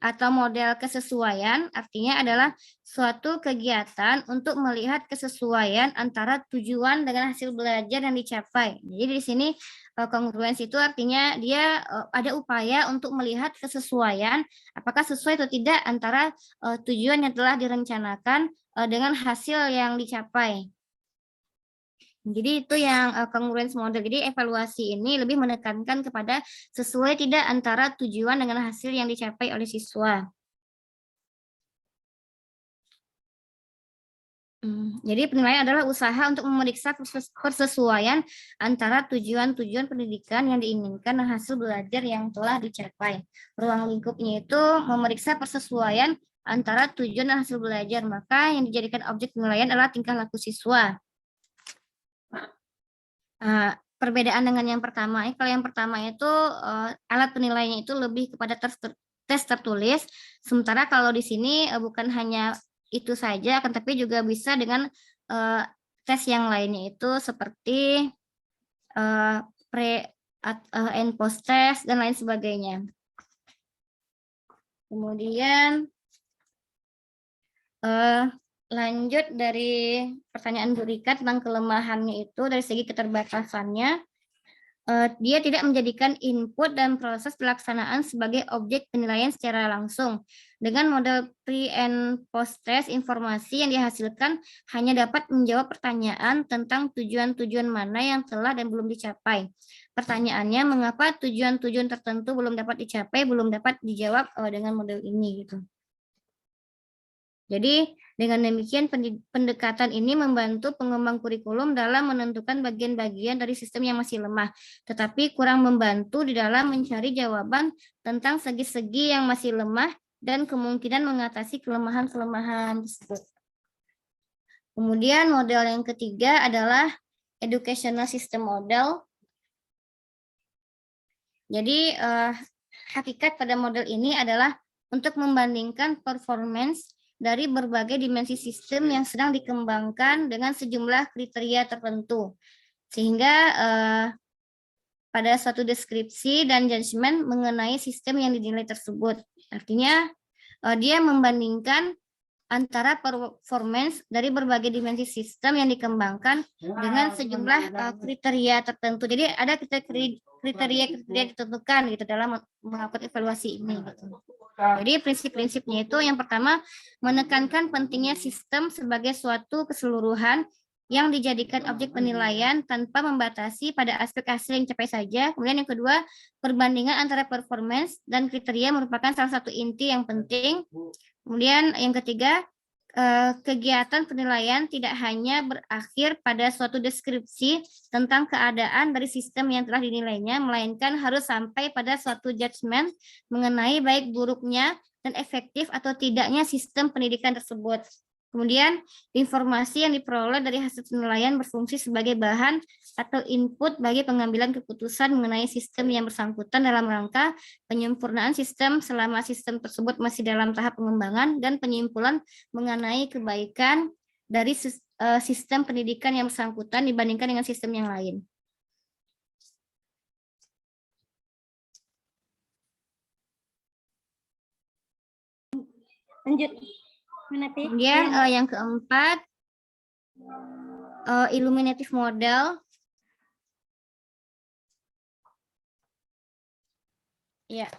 atau model kesesuaian, artinya adalah suatu kegiatan untuk melihat kesesuaian antara tujuan dengan hasil belajar yang dicapai. Jadi di sini kongruensi itu artinya dia ada upaya untuk melihat kesesuaian apakah sesuai atau tidak antara tujuan yang telah direncanakan dengan hasil yang dicapai. Jadi itu yang congruence model. Jadi evaluasi ini lebih menekankan kepada sesuai tidak antara tujuan dengan hasil yang dicapai oleh siswa. Jadi penilaian adalah usaha untuk memeriksa persesuaian antara tujuan-tujuan pendidikan yang diinginkan dan hasil belajar yang telah dicapai. Ruang lingkupnya itu memeriksa persesuaian antara tujuan dan hasil belajar. Maka yang dijadikan objek penilaian adalah tingkah laku siswa. Perbedaan dengan yang pertama, kalau yang pertama itu alat penilaiannya itu lebih kepada tes tertulis, sementara kalau di sini bukan hanya itu saja, akan tapi juga bisa dengan tes yang lainnya itu seperti pre and post test dan lain sebagainya. Kemudian lanjut dari pertanyaan Bu Rika tentang kelemahannya itu dari segi keterbatasannya, dia tidak menjadikan input dan proses pelaksanaan sebagai objek penilaian secara langsung. Dengan model pre and post test, informasi yang dihasilkan hanya dapat menjawab pertanyaan tentang tujuan-tujuan mana yang telah dan belum dicapai. Pertanyaannya, mengapa tujuan-tujuan tertentu belum dapat dicapai, belum dapat dijawab dengan model ini gitu. Jadi dengan demikian pendekatan ini membantu pengembang kurikulum dalam menentukan bagian-bagian dari sistem yang masih lemah, tetapi kurang membantu di dalam mencari jawaban tentang segi-segi yang masih lemah dan kemungkinan mengatasi kelemahan-kelemahan tersebut. Kemudian model yang ketiga adalah educational system model. Jadi hakikat pada model ini adalah untuk membandingkan performance dari berbagai dimensi sistem yang sedang dikembangkan dengan sejumlah kriteria tertentu. Sehingga pada suatu deskripsi dan judgement mengenai sistem yang dinilai tersebut. Artinya dia membandingkan antara performance dari berbagai dimensi sistem yang dikembangkan dengan sejumlah kriteria tertentu. Jadi ada kriteria ditentukan gitu dalam melakukan evaluasi ini. Gitu. Jadi prinsip-prinsipnya itu yang pertama menekankan pentingnya sistem sebagai suatu keseluruhan yang dijadikan objek penilaian tanpa membatasi pada aspek hasil yang dicapai saja. Kemudian yang kedua, perbandingan antara performance dan kriteria merupakan salah satu inti yang penting. Kemudian yang ketiga, kegiatan penilaian tidak hanya berakhir pada suatu deskripsi tentang keadaan dari sistem yang telah dinilainya, melainkan harus sampai pada suatu judgement mengenai baik buruknya dan efektif atau tidaknya sistem pendidikan tersebut. Kemudian, informasi yang diperoleh dari hasil penilaian berfungsi sebagai bahan atau input bagi pengambilan keputusan mengenai sistem yang bersangkutan dalam rangka penyempurnaan sistem selama sistem tersebut masih dalam tahap pengembangan dan penyimpulan mengenai kebaikan dari sistem pendidikan yang bersangkutan dibandingkan dengan sistem yang lain. Lanjut. Kemudian yang keempat, illuminative model. Ya.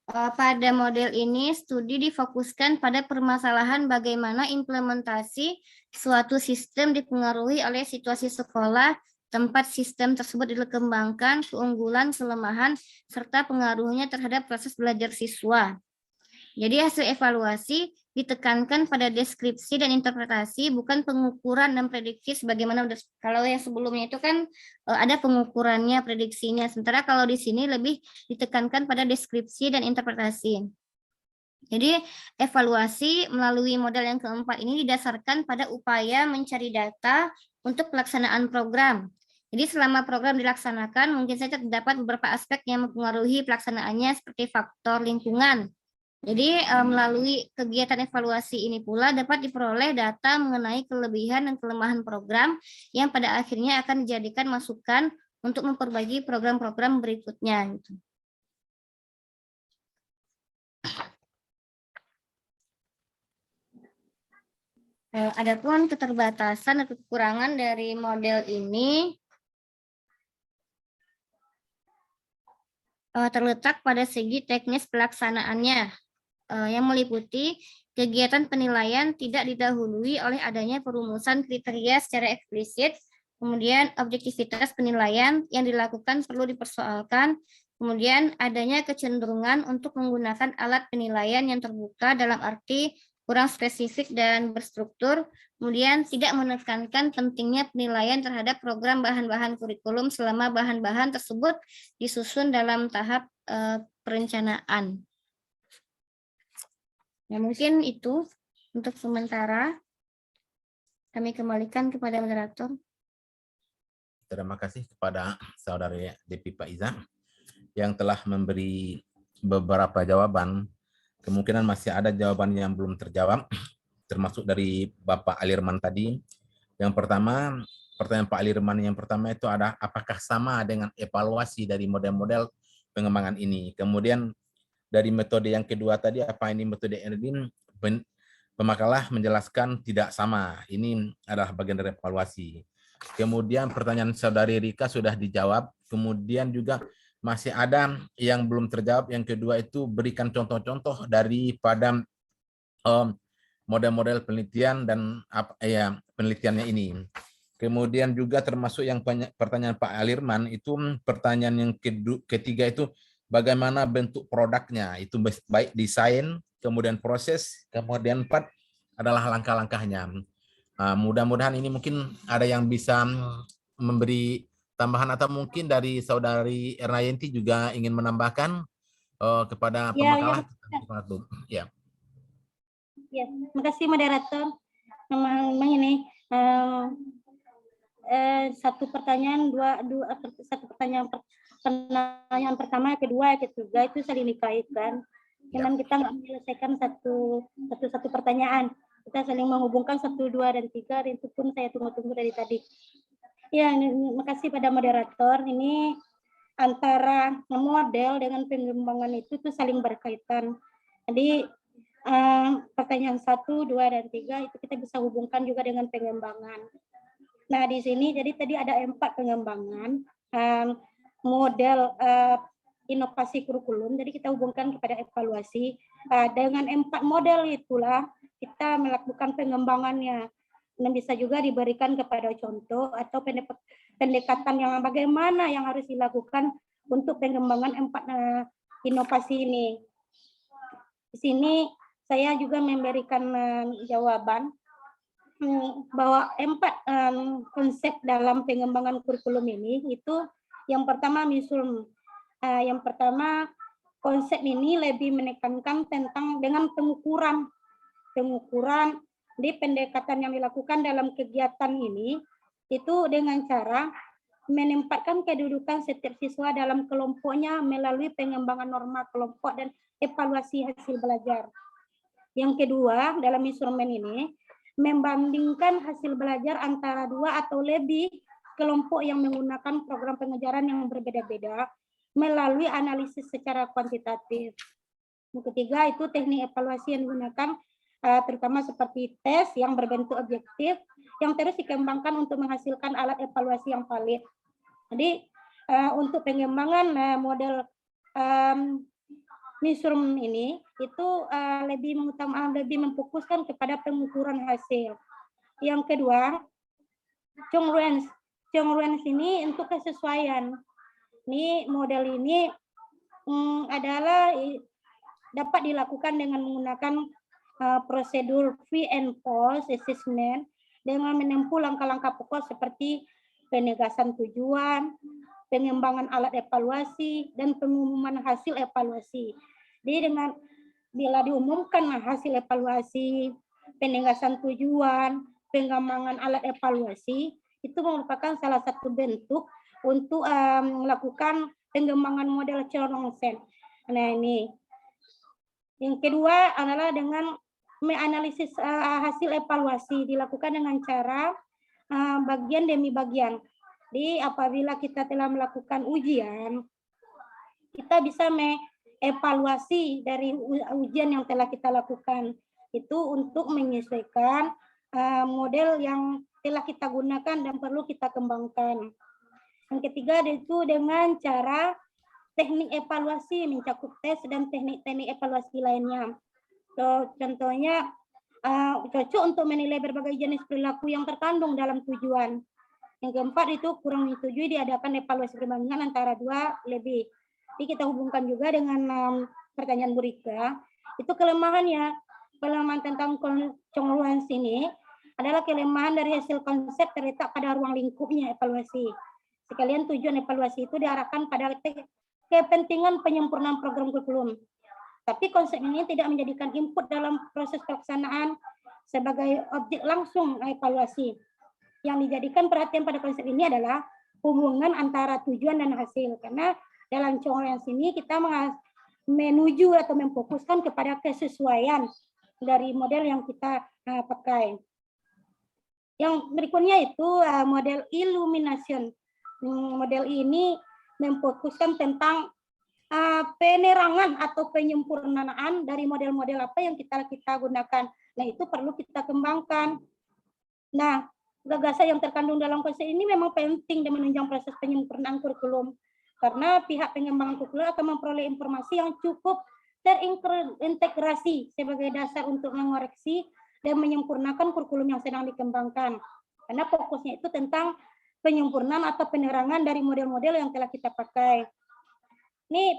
Pada model ini, studi difokuskan pada permasalahan bagaimana implementasi suatu sistem dipengaruhi oleh situasi sekolah, tempat sistem tersebut dikembangkan, keunggulan, kelemahan, serta pengaruhnya terhadap proses belajar siswa. Jadi hasil evaluasi ditekankan pada deskripsi dan interpretasi, bukan pengukuran dan prediksi sebagaimana kalau yang sebelumnya itu kan ada pengukurannya, prediksinya. Sementara kalau di sini lebih ditekankan pada deskripsi dan interpretasi. Jadi evaluasi melalui model yang keempat ini didasarkan pada upaya mencari data untuk pelaksanaan program. Jadi selama program dilaksanakan, mungkin saja terdapat beberapa aspek yang mempengaruhi pelaksanaannya seperti faktor lingkungan. Jadi melalui kegiatan evaluasi ini pula dapat diperoleh data mengenai kelebihan dan kelemahan program yang pada akhirnya akan dijadikan masukan untuk memperbaiki program-program berikutnya. Gitu. Adapun keterbatasan atau kekurangan dari model ini terletak pada segi teknis pelaksanaannya yang meliputi kegiatan penilaian tidak didahului oleh adanya perumusan kriteria secara eksplisit, kemudian objektivitas penilaian yang dilakukan perlu dipersoalkan, kemudian adanya kecenderungan untuk menggunakan alat penilaian yang terbuka dalam arti kurang spesifik dan berstruktur, kemudian tidak menekankan pentingnya penilaian terhadap program bahan-bahan kurikulum selama bahan-bahan tersebut disusun dalam tahap perencanaan. Ya, mungkin itu untuk sementara. Kami kembalikan kepada moderator. Terima kasih kepada Saudari Depi Pak Iza yang telah memberi beberapa jawaban. Kemungkinan masih ada jawaban yang belum terjawab, termasuk dari Bapak Alirman tadi. Yang pertama, pertanyaan Pak Alirman yang pertama itu ada apakah sama dengan evaluasi dari model-model pengembangan ini. Kemudian dari metode yang kedua tadi, apa ini metode Erdin? Pemakalah menjelaskan tidak sama. Ini adalah bagian dari evaluasi. Kemudian pertanyaan Saudari Rika sudah dijawab. Kemudian juga masih ada yang belum terjawab. Yang kedua itu berikan contoh-contoh daripada model-model penelitian dan penelitiannya ini. Kemudian juga termasuk yang pertanyaan Pak Alirman itu pertanyaan yang ketiga itu bagaimana bentuk produknya, itu baik desain, kemudian proses, kemudian 4 adalah langkah-langkahnya. Mudah-mudahan ini mungkin ada yang bisa memberi tambahan atau mungkin dari Saudari Ernayanti juga ingin menambahkan kepada pemakalah. Ya. Ya, terima kasih moderator. Memang ini satu pertanyaan, satu pertanyaan pertama, kedua, ketiga itu saling dikaitkan. Memang kita nggak menyelesaikan satu pertanyaan. Kita saling menghubungkan 1, 2, dan 3. Itu pun saya tunggu-tunggu dari tadi. Ya, terima kasih pada moderator. Ini antara model dengan pengembangan itu tuh saling berkaitan. Jadi pertanyaan 1, 2, dan 3 itu kita bisa hubungkan juga dengan pengembangan. Nah, di sini jadi tadi ada 4 pengembangan model inovasi kurikulum. Jadi kita hubungkan kepada evaluasi. Dengan 4 model itulah kita melakukan pengembangannya. Dan bisa juga diberikan kepada contoh atau pendekatan yang bagaimana yang harus dilakukan untuk pengembangan 4 inovasi ini. Di sini saya juga memberikan jawaban bahwa 4 konsep dalam pengembangan kurikulum ini itu yang pertama yang pertama konsep ini lebih menekankan tentang dengan pengukuran di pendekatan yang dilakukan dalam kegiatan ini itu dengan cara menempatkan kedudukan setiap siswa dalam kelompoknya melalui pengembangan norma kelompok dan evaluasi hasil belajar. Yang kedua, dalam instrumen ini membandingkan hasil belajar antara 2 atau lebih kelompok yang menggunakan program pengejaran yang berbeda-beda melalui analisis secara kuantitatif. Yang ketiga, itu teknik evaluasi yang digunakan terutama seperti tes yang berbentuk objektif yang terus dikembangkan untuk menghasilkan alat evaluasi yang valid. Jadi untuk pengembangan model newsroom ini itu lebih memfokuskan kepada pengukuran hasil. Yang kedua, congruence ini untuk kesesuaian. Ini model ini adalah dapat dilakukan dengan menggunakan prosedur pre and post assessment dengan menempuh langkah-langkah pokok seperti penegasan tujuan, pengembangan alat evaluasi, dan pengumuman hasil evaluasi. Jadi dengan bila diumumkan hasil evaluasi, penegasan tujuan, pengembangan alat evaluasi, itu merupakan salah satu bentuk untuk melakukan pengembangan model Chong-Sen. Nah ini. Yang kedua adalah dengan menganalisis hasil evaluasi dilakukan dengan cara bagian demi bagian. Jadi apabila kita telah melakukan ujian, kita bisa mengevaluasi dari ujian yang telah kita lakukan itu untuk menyesuaikan model yang telah kita gunakan dan perlu kita kembangkan. Yang ketiga itu dengan cara teknik evaluasi mencakup tes dan teknik-teknik evaluasi lainnya. So, contohnya cocok untuk menilai berbagai jenis perilaku yang terkandung dalam tujuan. Yang keempat itu kurang menyetujui diadakan evaluasi perbandingan antara dua lebih. Jadi kita hubungkan juga dengan pertanyaan Bu Rika. Itu kelemahannya. Kelemahan tentang congruensi ini adalah kelemahan dari hasil konsep terletak pada ruang lingkupnya evaluasi. Sekalian tujuan evaluasi itu diarahkan pada kepentingan penyempurnaan program kurikulum. Tapi konsep ini tidak menjadikan input dalam proses pelaksanaan sebagai objek langsung evaluasi. Yang dijadikan perhatian pada konsep ini adalah hubungan antara tujuan dan hasil. Karena dalam congruensi ini kita menuju atau memfokuskan kepada kesesuaian dari model yang kita pakai. Yang berikutnya itu model illumination. Model ini memfokuskan tentang penerangan atau penyempurnaan dari model-model apa yang kita gunakan. Nah, itu perlu kita kembangkan. Nah, gagasan yang terkandung dalam konsep ini memang penting dan menunjang proses penyempurnaan kurikulum. Karena pihak pengembangan kurikulum akan memperoleh informasi yang cukup terintegrasi sebagai dasar untuk mengoreksi dan menyempurnakan kurikulum yang sedang dikembangkan. Karena fokusnya itu tentang penyempurnaan atau penerangan dari model-model yang telah kita pakai. Ini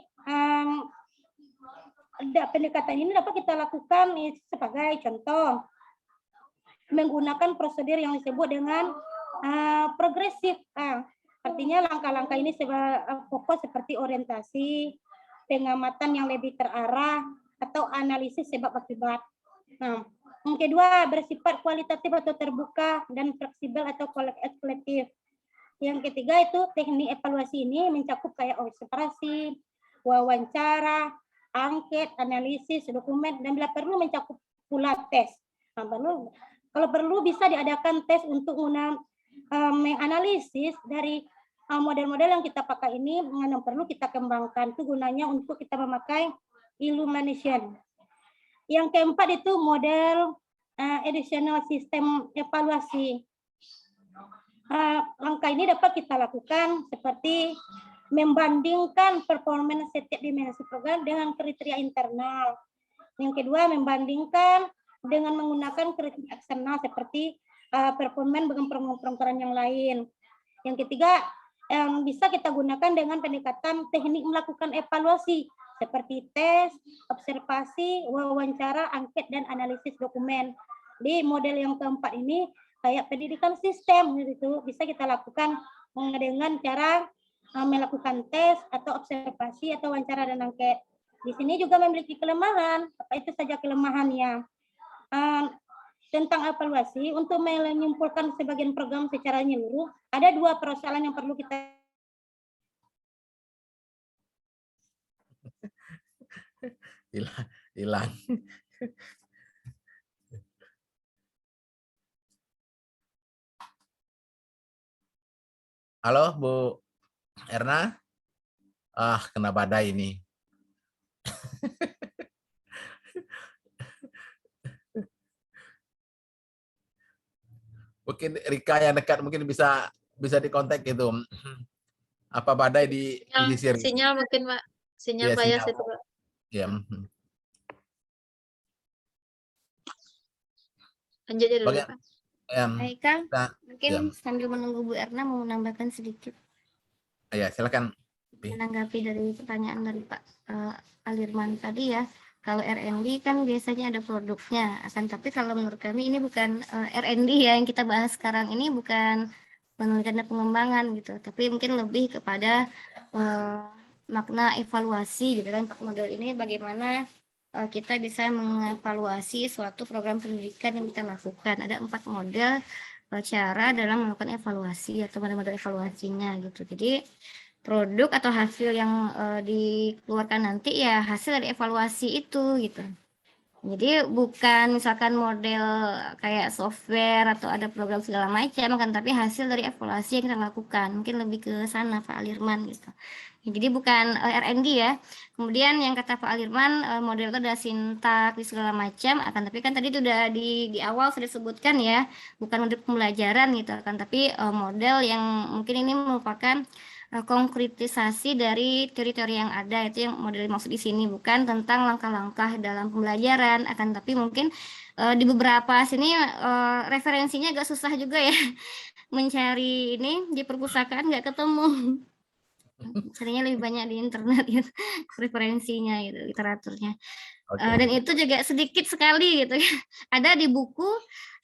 pendekatan ini dapat kita lakukan sebagai contoh menggunakan prosedur yang disebut dengan progresif. Artinya langkah-langkah ini fokus seperti orientasi, pengamatan yang lebih terarah, atau analisis sebab akibat. Nah, yang kedua bersifat kualitatif atau terbuka dan fleksibel atau kolektif. Yang ketiga itu teknik evaluasi ini mencakup kayak observasi, wawancara, angket, analisis, dokumen, dan bila perlu mencakup pula tes. Nah, kalau perlu bisa diadakan tes untuk menganalisis dari model-model yang kita pakai ini, yang perlu kita kembangkan. Itu gunanya untuk kita memakai illumination. Yang keempat itu model additional system evaluasi. Langkah ini dapat kita lakukan seperti membandingkan performa setiap dimensi program dengan kriteria internal. Yang kedua, membandingkan dengan menggunakan kriteria eksternal seperti performa dengan program yang lain. Yang ketiga, bisa kita gunakan dengan pendekatan teknik melakukan evaluasi seperti tes, observasi, wawancara, angket, dan analisis dokumen. Di model yang keempat ini kayak pendidikan sistem gitu, bisa kita lakukan dengan cara melakukan tes atau observasi atau wawancara dan angket. Di sini juga memiliki kelemahan, apa itu saja kelemahannya. Tentang evaluasi, untuk menyimpulkan sebagian program secara menyeluruh, ada dua persoalan yang perlu kita hilang. Halo, Bu Erna? Kena badai ini. Mungkin Rika yang dekat mungkin bisa dikontak gitu. Apa badai di pesisir? Sinyal mungkin, Pak. Sinyal bias itu, Pak. Ya. Lanjut aja dulu, Pak. Baik, Kang. Mungkin sambil menunggu Bu Erna mau menambahkan sedikit. Ya, silakan. Menanggapi dari pertanyaan dari Pak Alirman tadi ya. Kalau R&D kan biasanya ada produknya, tapi kalau menurut kami ini bukan R&D ya yang kita bahas sekarang ini, bukan penelitian dan pengembangan gitu, tapi mungkin lebih kepada makna evaluasi gitu kan. Model ini bagaimana kita bisa mengevaluasi suatu program pendidikan yang kita lakukan. Ada 4 model cara dalam melakukan evaluasi atau model evaluasinya gitu. Jadi produk atau hasil yang dikeluarkan nanti ya hasil dari evaluasi itu gitu. Jadi bukan misalkan model kayak software atau ada program segala macam kan, tapi hasil dari evaluasi yang kita lakukan. Mungkin lebih ke sana Pak Alirman gitu. Jadi bukan R&D ya. Kemudian yang kata Pak Alirman model itu ada sintaks segala macam, akan tapi kan tadi itu udah di awal sudah disebutkan ya, bukan untuk pembelajaran gitu kan, tapi model yang mungkin ini merupakan konkretisasi dari teori-teori yang ada, itu yang model maksud di sini, bukan tentang langkah-langkah dalam pembelajaran, akan tapi mungkin di beberapa sini referensinya agak susah juga ya mencari ini di perpustakaan nggak ketemu. Carinya lebih banyak di internet gitu, referensinya gitu, literaturnya. Dan itu juga sedikit sekali gitu ya. Ada di buku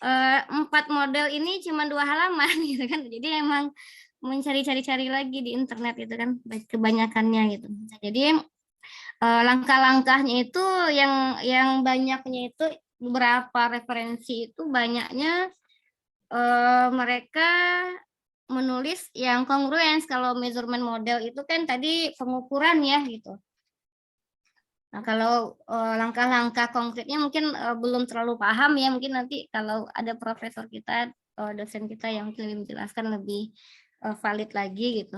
4 model ini cuma 2 halaman gitu kan. Jadi emang mencari-cari lagi di internet itu kan kebanyakannya gitu. Nah, jadi langkah-langkahnya itu yang banyaknya itu beberapa referensi itu banyaknya mereka menulis yang kongruens. Kalau measurement model itu kan tadi pengukuran ya gitu. Nah, kalau langkah-langkah konkretnya mungkin belum terlalu paham ya, mungkin nanti kalau ada profesor kita, dosen kita yang mungkin lebih menjelaskan lebih valid lagi gitu.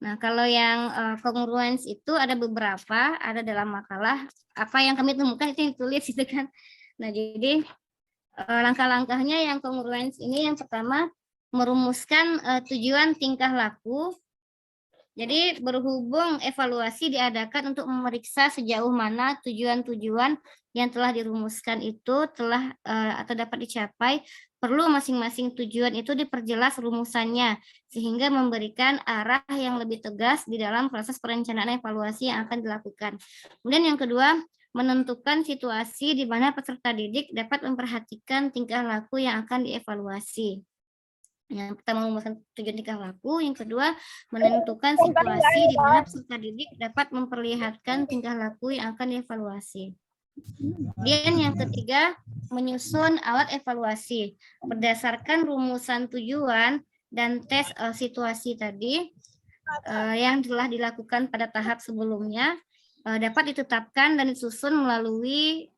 Nah, kalau yang congruence itu ada beberapa, ada dalam makalah, apa yang kami temukan itu yang ditulis gitu kan. Nah, jadi langkah-langkahnya yang congruence ini yang pertama merumuskan tujuan tingkah laku. Jadi berhubung evaluasi diadakan untuk memeriksa sejauh mana tujuan-tujuan yang telah dirumuskan itu telah atau dapat dicapai, perlu masing-masing tujuan itu diperjelas rumusannya sehingga memberikan arah yang lebih tegas di dalam proses perencanaan evaluasi yang akan dilakukan. Kemudian yang kedua, menentukan situasi di mana peserta didik dapat memperhatikan tingkah laku yang akan dievaluasi. Yang pertama merumuskan tujuan tingkah laku, yang kedua menentukan situasi di mana peserta didik dapat memperlihatkan tingkah laku yang akan dievaluasi. Kemudian yang ketiga menyusun alat evaluasi berdasarkan rumusan tujuan dan tes situasi tadi yang telah dilakukan pada tahap sebelumnya dapat ditetapkan dan disusun melalui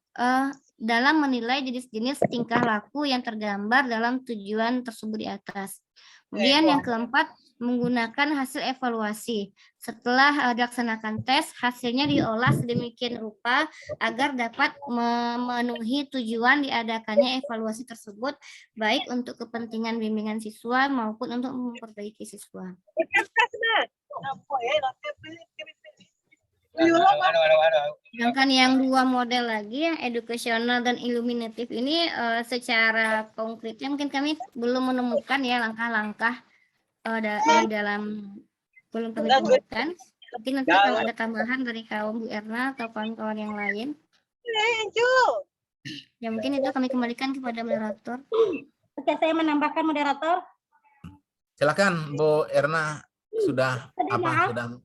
dalam menilai jenis-jenis tingkah laku yang tergambar dalam tujuan tersebut di atas. Kemudian yang keempat, menggunakan hasil evaluasi. Setelah dilaksanakan tes, hasilnya diolah sedemikian rupa agar dapat memenuhi tujuan diadakannya evaluasi tersebut, baik untuk kepentingan bimbingan siswa maupun untuk memperbaiki siswa. Sedangkan yang 2 model lagi yang edukasional dan iluminatif ini secara konkretnya mungkin kami belum menemukan ya langkah-langkah dari dalam belum kami temukan. Mungkin nanti kalau ada tambahan dari kaum Bu Erna atau kawan-kawan yang lain. Ya mungkin itu kami kembalikan kepada moderator. Oke, saya menambahkan moderator. Silakan Bu Erna, sudah Maaf. sudah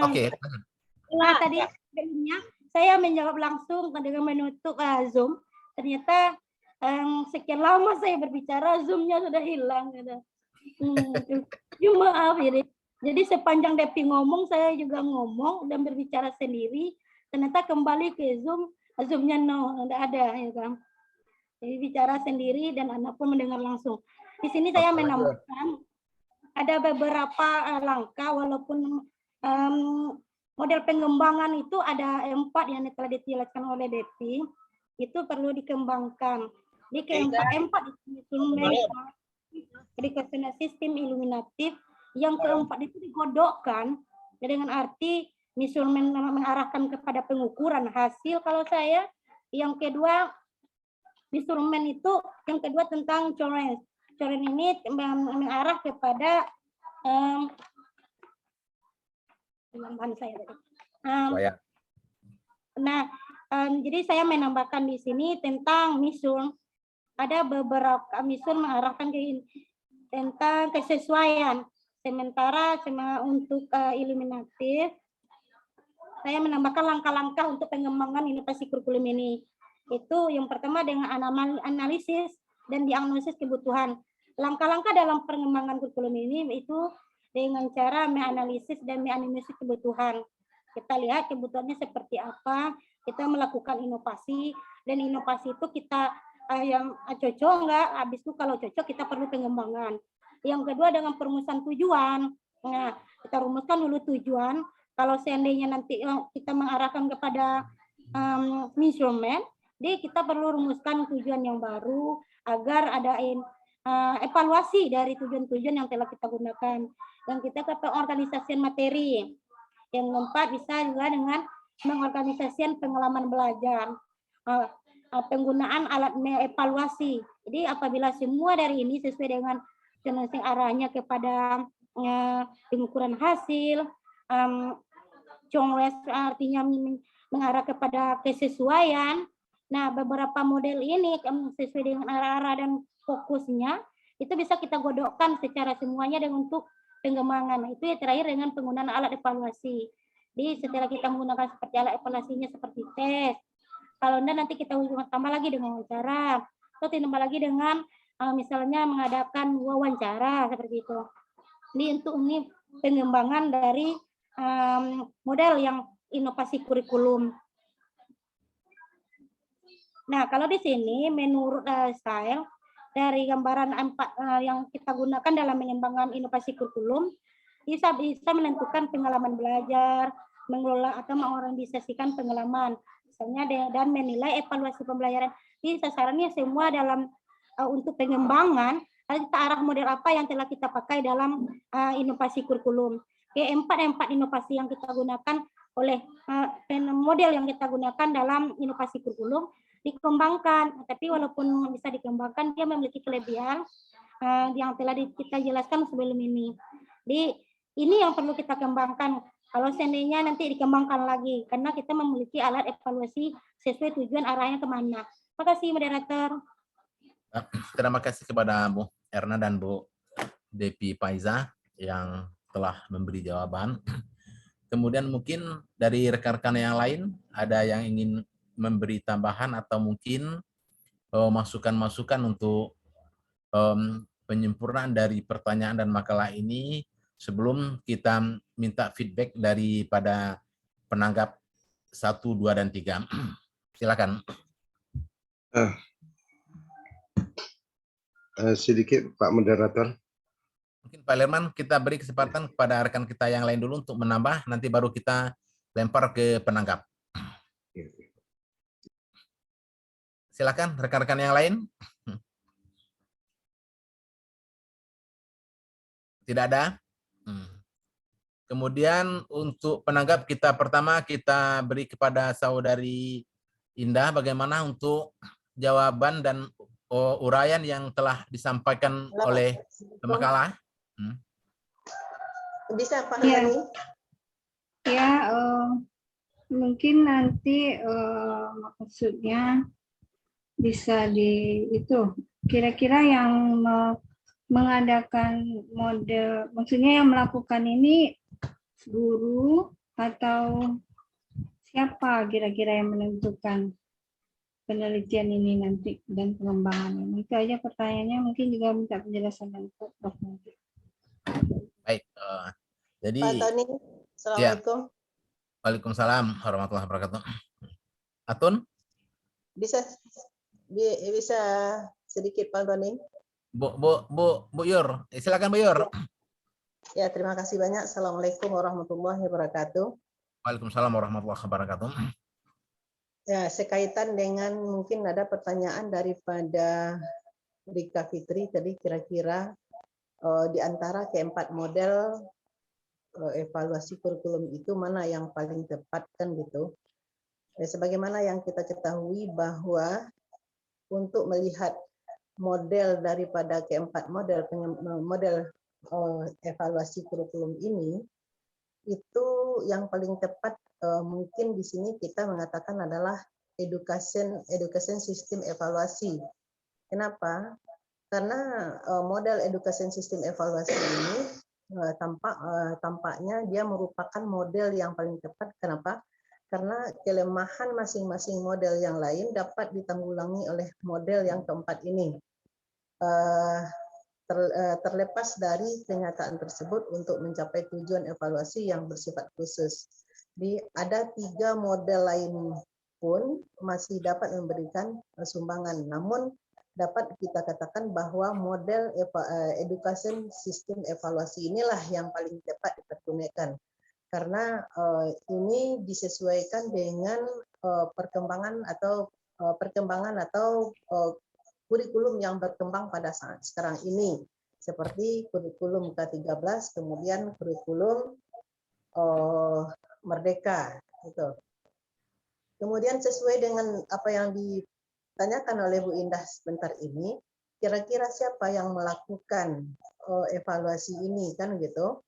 oke. Nah, tadi sebelumnya saya menjawab langsung dengan menutup Zoom. Ternyata sekian lama saya berbicara, Zoom-nya sudah hilang. Maaf ini. Jadi sepanjang Depi ngomong, saya juga ngomong dan berbicara sendiri. Ternyata kembali ke Zoom, Zoom-nya tidak ada. Ya kan? Jadi bicara sendiri dan anak pun mendengar langsung. Di sini saya menambahkan ada beberapa langkah, walaupun model pengembangan itu ada 4 yang telah dijelaskan oleh Depi, itu perlu dikembangkan. Di keempat itu educational sistem iluminatif, yang keempat itu digodokkan dengan arti measurement mengarahkan kepada pengukuran hasil kalau saya. Yang kedua measurement itu, yang kedua tentang tolerance. Tolerance ini mengarah kepada jadi saya menambahkan di sini tentang mission. Ada beberapa mission mengarahkan tentang kesesuaian. Sementara untuk iluminatif, saya menambahkan langkah-langkah untuk pengembangan inovasi kurikulum ini. Itu yang pertama dengan analisis dan diagnosis kebutuhan. langkah-langkah dalam pengembangan kurikulum ini itu dengan cara menganalisis dan menganalisis kebutuhan. Kita lihat kebutuhannya seperti apa, kita melakukan inovasi, dan inovasi itu kita yang cocok enggak, habis itu kalau cocok kita perlu pengembangan. Yang kedua dengan perumusan tujuan. Nah, kita rumuskan dulu tujuan. Kalau seandainya nanti kita mengarahkan kepada measurement, jadi kita perlu rumuskan tujuan yang baru agar ada evaluasi dari tujuan-tujuan yang telah kita gunakan. Dan kita ke pengorganisasian materi. Yang keempat bisa juga dengan mengorganisasikan pengalaman belajar. Penggunaan alat evaluasi. Jadi apabila semua dari ini sesuai dengan arahnya kepada pengukuran hasil, Chongles artinya mengarah kepada kesesuaian. Nah, beberapa model ini sesuai dengan arah-arah dan fokusnya, itu bisa kita godokkan secara semuanya dan untuk pengembangan. Itu yang terakhir dengan penggunaan alat evaluasi. Jadi setelah kita menggunakan seperti alat evaluasinya seperti tes, kalau enggak nanti kita tambah lagi dengan wawancara, atau tambah lagi dengan misalnya mengadakan wawancara seperti itu. Ini untuk ini pengembangan dari model yang inovasi kurikulum. Nah, kalau di sini menurut style dari gambaran 4 yang kita gunakan dalam mengembangkan inovasi kurikulum, bisa menentukan pengalaman belajar, mengelola atau mengorganisasikan pengalaman, misalnya dan menilai evaluasi pembelajaran. Jadi sasarannya semua dalam untuk pengembangan, kita arah model apa yang telah kita pakai dalam inovasi kurikulum. Empat inovasi yang kita gunakan oleh model yang kita gunakan dalam inovasi kurikulum dikembangkan, tapi walaupun bisa dikembangkan, dia memiliki kelebihan yang telah kita jelaskan sebelum ini. Jadi ini yang perlu kita kembangkan. Kalau seandainya nanti dikembangkan lagi, karena kita memiliki alat evaluasi sesuai tujuan arahnya kemana. Terima kasih, moderator. Terima kasih kepada Bu Erna dan Bu Depi Paiza yang telah memberi jawaban. Kemudian mungkin dari rekan-rekan yang lain, ada yang ingin memberi tambahan atau mungkin masukan-masukan untuk penyempurnaan dari pertanyaan dan makalah ini sebelum kita minta feedback daripada penanggap 1, 2, dan 3. Silakan. Sedikit Pak Moderator. Mungkin Pak Lerman kita beri kesempatan kepada rekan kita yang lain dulu untuk menambah, nanti baru kita lempar ke penanggap. Silakan rekan-rekan yang lain. Tidak ada? Kemudian untuk penanggap kita pertama kita beri kepada saudari Indah bagaimana untuk jawaban dan uraian yang telah disampaikan oleh makalah. Bisa Pak Ya. Hani? Ya, mungkin nanti maksudnya bisa kira-kira yang mengadakan model, maksudnya yang melakukan ini guru atau siapa kira-kira yang menentukan penelitian ini nanti dan pengembangan ini. Itu aja pertanyaannya, mungkin juga minta penjelasan dari Prof. Baik, jadi Pak Tony, Assalamualaikum. Ya. Waalaikumsalam warahmatullahi wabarakatuh. Atun? Bisa sedikit Pak Tony? Bu Yur, silakan Bu Yur. Ya, terima kasih banyak. Assalamualaikum warahmatullahi wabarakatuh. Waalaikumsalam warahmatullahi wabarakatuh. Ya, sekaitan dengan mungkin ada pertanyaan daripada Rika Fitri tadi kira-kira di antara keempat model evaluasi kurikulum itu mana yang paling tepat kan gitu. Sebagaimana yang kita ketahui bahwa untuk melihat model daripada keempat model evaluasi kurikulum ini, itu yang paling tepat mungkin di sini kita mengatakan adalah education system evaluasi. Kenapa? Karena model education system evaluasi ini tampaknya dia merupakan model yang paling tepat. Kenapa? Karena kelemahan masing-masing model yang lain dapat ditanggulangi oleh model yang keempat ini. terlepas dari kenyataan tersebut untuk mencapai tujuan evaluasi yang bersifat khusus. Di ada 3 model lain pun masih dapat memberikan sumbangan, namun dapat kita katakan bahwa model education sistem evaluasi inilah yang paling tepat dipergunakan, karena ini disesuaikan dengan perkembangan atau kurikulum yang berkembang pada saat sekarang ini, seperti kurikulum K13, kemudian kurikulum Merdeka, gitu. Kemudian sesuai dengan apa yang ditanyakan oleh Bu Indah sebentar ini, kira-kira siapa yang melakukan evaluasi ini, kan gitu?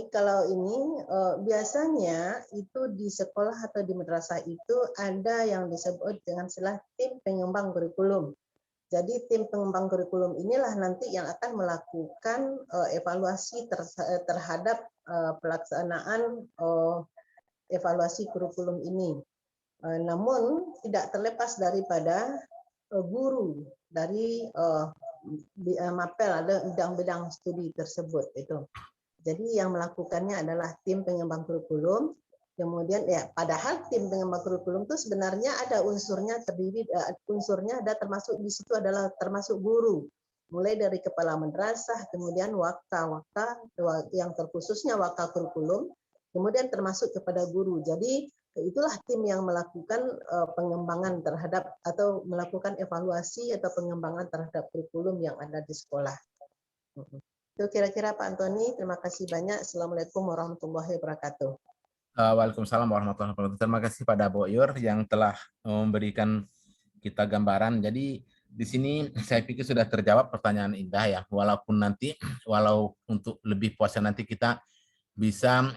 Kalau ini biasanya itu di sekolah atau di madrasah itu ada yang disebut dengan istilah tim pengembang kurikulum. Jadi tim pengembang kurikulum inilah nanti yang akan melakukan evaluasi terhadap pelaksanaan evaluasi kurikulum ini. Namun tidak terlepas daripada guru dari MAPEL, ada bidang-bidang studi tersebut itu. Jadi yang melakukannya adalah tim pengembang kurikulum. Kemudian ya, padahal tim pengembang kurikulum itu sebenarnya ada unsurnya, ada termasuk di situ adalah termasuk guru. Mulai dari kepala madrasah, kemudian waka yang terkhususnya waka kurikulum, kemudian termasuk kepada guru. Jadi itulah tim yang melakukan pengembangan terhadap atau melakukan evaluasi atau pengembangan terhadap kurikulum yang ada di sekolah. Itu kira-kira Pak Antoni. Terima kasih banyak. Assalamualaikum warahmatullahi wabarakatuh. Waalaikumsalam warahmatullahi wabarakatuh. Terima kasih pada Bu Yor yang telah memberikan kita gambaran. Jadi di sini saya pikir sudah terjawab pertanyaan Indah ya. Walaupun nanti, walau untuk lebih puasnya nanti kita bisa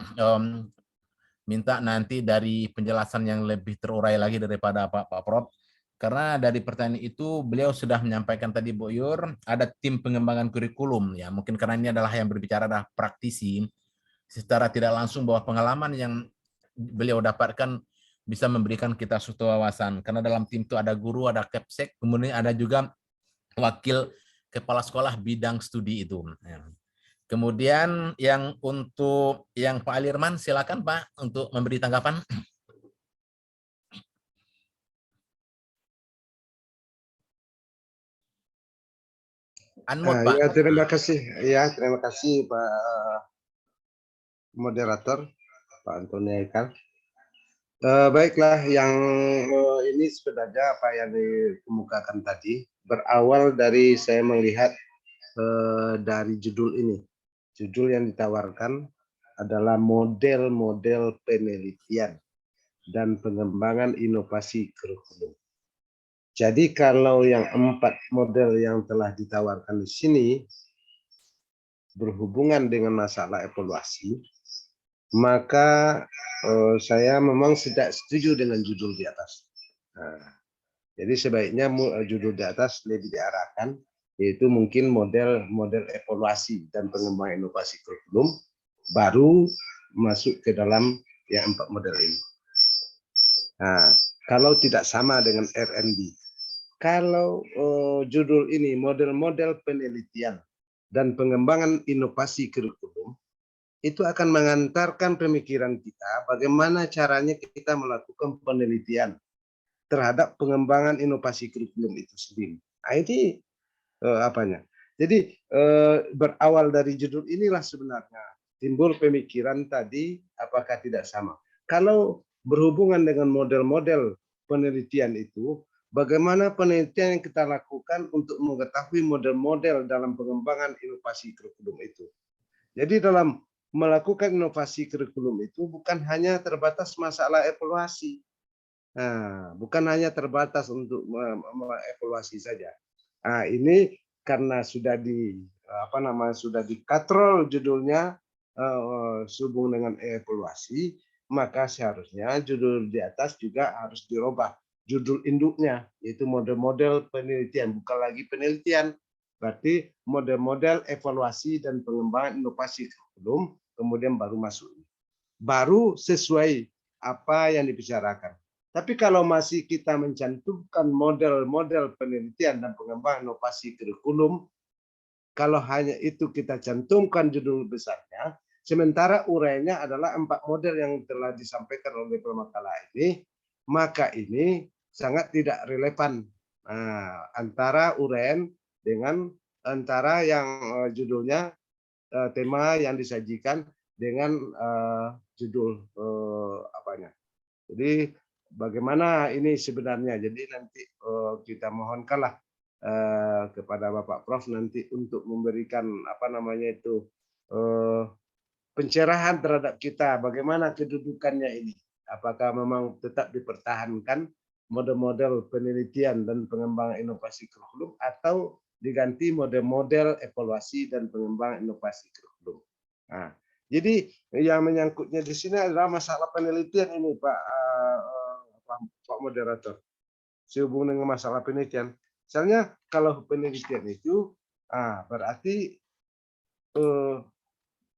minta nanti dari penjelasan yang lebih terurai lagi daripada Pak Prof. Karena dari pertanyaan itu beliau sudah menyampaikan tadi Bu Yur, ada tim pengembangan kurikulum ya. Mungkin karena ini adalah yang berbicara adalah praktisi, secara tidak langsung bahwa pengalaman yang beliau dapatkan bisa memberikan kita suatu wawasan. Karena dalam tim itu ada guru, ada kepsek, kemudian ada juga wakil kepala sekolah bidang studi itu. Kemudian yang untuk yang Pak Alirman, silakan Pak untuk memberi tanggapan. Unmute, Pak. Ya, terima kasih. Ya, terima kasih Pak moderator, Pak Antoni Haikal. Baiklah, yang ini sebenarnya apa yang dikemukakan tadi berawal dari saya melihat dari judul ini. Judul yang ditawarkan adalah model-model penelitian dan pengembangan inovasi kurikulum. Jadi kalau yang 4 model yang telah ditawarkan di sini berhubungan dengan masalah evaluasi, maka saya memang tidak setuju dengan judul di atas. Nah, jadi sebaiknya judul di atas lebih diarahkan, yaitu mungkin model evaluasi dan pengembangan inovasi kurikulum, baru masuk ke dalam yang 4 model ini. Nah, kalau tidak sama dengan R&D. Kalau judul ini model-model penelitian dan pengembangan inovasi kurikulum, itu akan mengantarkan pemikiran kita bagaimana caranya kita melakukan penelitian terhadap pengembangan inovasi kurikulum itu sendiri. Nah, ini apanya? Jadi berawal dari judul inilah sebenarnya timbul pemikiran tadi, apakah tidak sama. Kalau berhubungan dengan model-model penelitian itu, bagaimana penelitian yang kita lakukan untuk mengetahui model-model dalam pengembangan inovasi kurikulum itu. Jadi dalam melakukan inovasi kurikulum itu bukan hanya terbatas masalah evaluasi. Nah, bukan hanya terbatas untuk evaluasi saja. Nah, ini karena sudah sudah dikatrol judulnya sehubung dengan evaluasi, maka seharusnya judul di atas juga harus dirubah judul induknya, yaitu model-model penelitian, bukan lagi penelitian, berarti model-model evaluasi dan pengembangan inovasi kurikulum, kemudian baru masuk, baru sesuai apa yang dibicarakan. Tapi kalau masih kita mencantumkan model-model penelitian dan pengembangan inovasi kurikulum, kalau hanya itu kita cantumkan judul besarnya, sementara uraiannya adalah 4 model yang telah disampaikan oleh pemakalah ini, maka ini sangat tidak relevan antara uraian dengan antara yang judulnya tema yang disajikan dengan judul apanya. Jadi bagaimana ini sebenarnya? Jadi nanti kita mohonkanlah kepada Bapak Prof nanti untuk memberikan apa namanya itu pencerahan terhadap kita bagaimana kedudukannya ini. Apakah memang tetap dipertahankan model-model penelitian dan pengembangan inovasi kurikulum atau diganti model-model evaluasi dan pengembangan inovasi kurikulum. Nah, jadi yang menyangkutnya di sini adalah masalah penelitian ini, Pak Moderator. Sehubungan dengan masalah penelitian. Misalnya kalau penelitian itu, berarti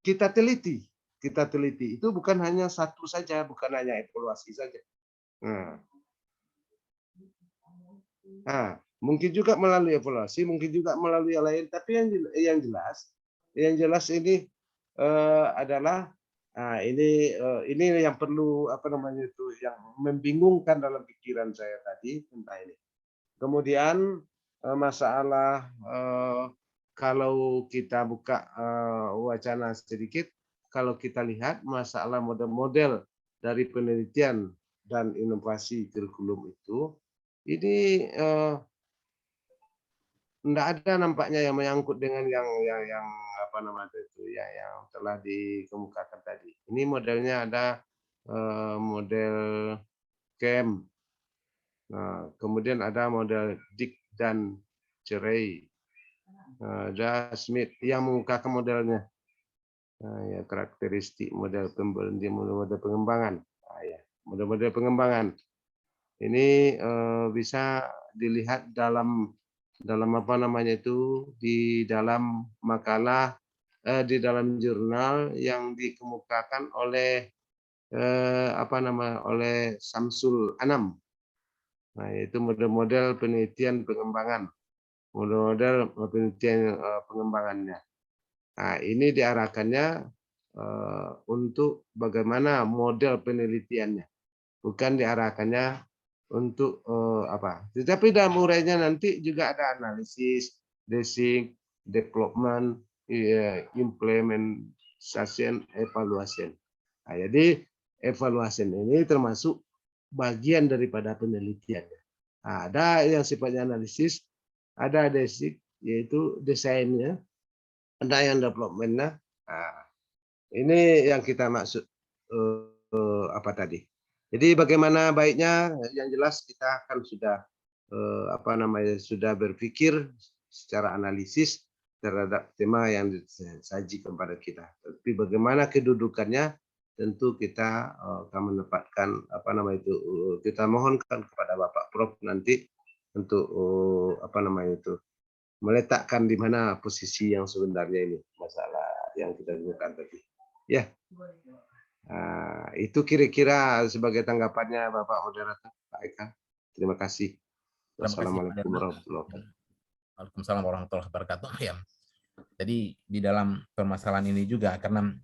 kita teliti. Kita teliti itu bukan hanya satu saja, bukan hanya evaluasi saja. Mungkin juga melalui evaluasi, mungkin juga melalui yang lain. Tapi yang jelas ini adalah ini yang perlu apa namanya itu yang membingungkan dalam pikiran saya tadi tentang ini. Kemudian masalah kalau kita buka wacana sedikit, kalau kita lihat masalah model-model dari penelitian dan inovasi kurikulum itu, ini tidak ada nampaknya yang menyangkut dengan yang apa namanya itu yang telah dikemukakan tadi. Ini modelnya ada model CAM. Nah, kemudian ada model Dick dan Cerey. Ada Smith yang mengemukakan modelnya. Ya, karakteristik model pengembangan. Model-model pengembangan. Ini bisa dilihat dalam apa namanya itu di dalam makalah di dalam jurnal yang dikemukakan oleh oleh Samsul Anam. Nah, yaitu model-model penelitian pengembangan, model-model penelitian pengembangannya. Nah, ini diarahkannya untuk bagaimana model penelitiannya, bukan diarahkannya untuk apa. Tetapi dalam uraiannya nanti juga ada analisis, design, development, implementation, evaluation. Nah, jadi evaluation ini termasuk bagian daripada penelitian. Nah, ada yang sifatnya analisis, ada design, yaitu desainnya, ada yang developmentnya. Nah, ini yang kita maksud apa tadi. Jadi bagaimana baiknya, yang jelas kita kan sudah sudah berpikir secara analisis terhadap tema yang disajikan kepada kita. Tapi bagaimana kedudukannya tentu kita akan menempatkan kita mohonkan kepada Bapak Prof nanti untuk meletakkan di mana posisi yang sebenarnya ini masalah yang kita gunakan tadi. Ya. Itu kira-kira sebagai tanggapannya Bapak Moderator, Pak Eka. Terima kasih. Wassalamualaikum warahmatullahi wabarakatuh. Waalaikumsalam warahmatullahi wabarakatuh. Ya. Jadi di dalam permasalahan ini juga karena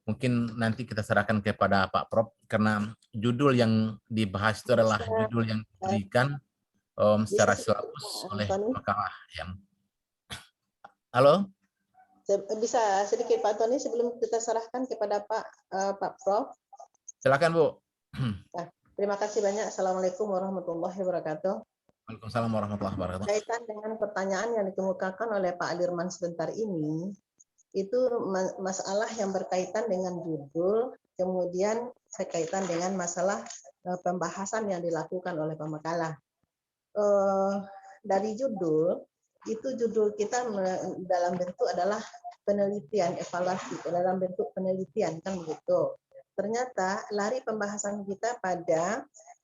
mungkin nanti kita serahkan kepada Pak Prof karena judul yang dibahas itu adalah judul yang diberikan secara silabus oleh makalah yang. Halo? Bisa sedikit Pak Tony sebelum kita serahkan kepada Pak Prof. Silakan Bu. Nah, terima kasih banyak. Assalamualaikum warahmatullahi wabarakatuh. Waalaikumsalam warahmatullahi wabarakatuh. Kaitan dengan pertanyaan yang dikemukakan oleh Pak Alirman sebentar ini, itu masalah yang berkaitan dengan judul, kemudian berkaitan dengan masalah pembahasan yang dilakukan oleh pemakalah. Dari judul, itu judul kita dalam bentuk adalah penelitian, evaluasi, dalam bentuk penelitian, kan begitu. Ternyata lari pembahasan kita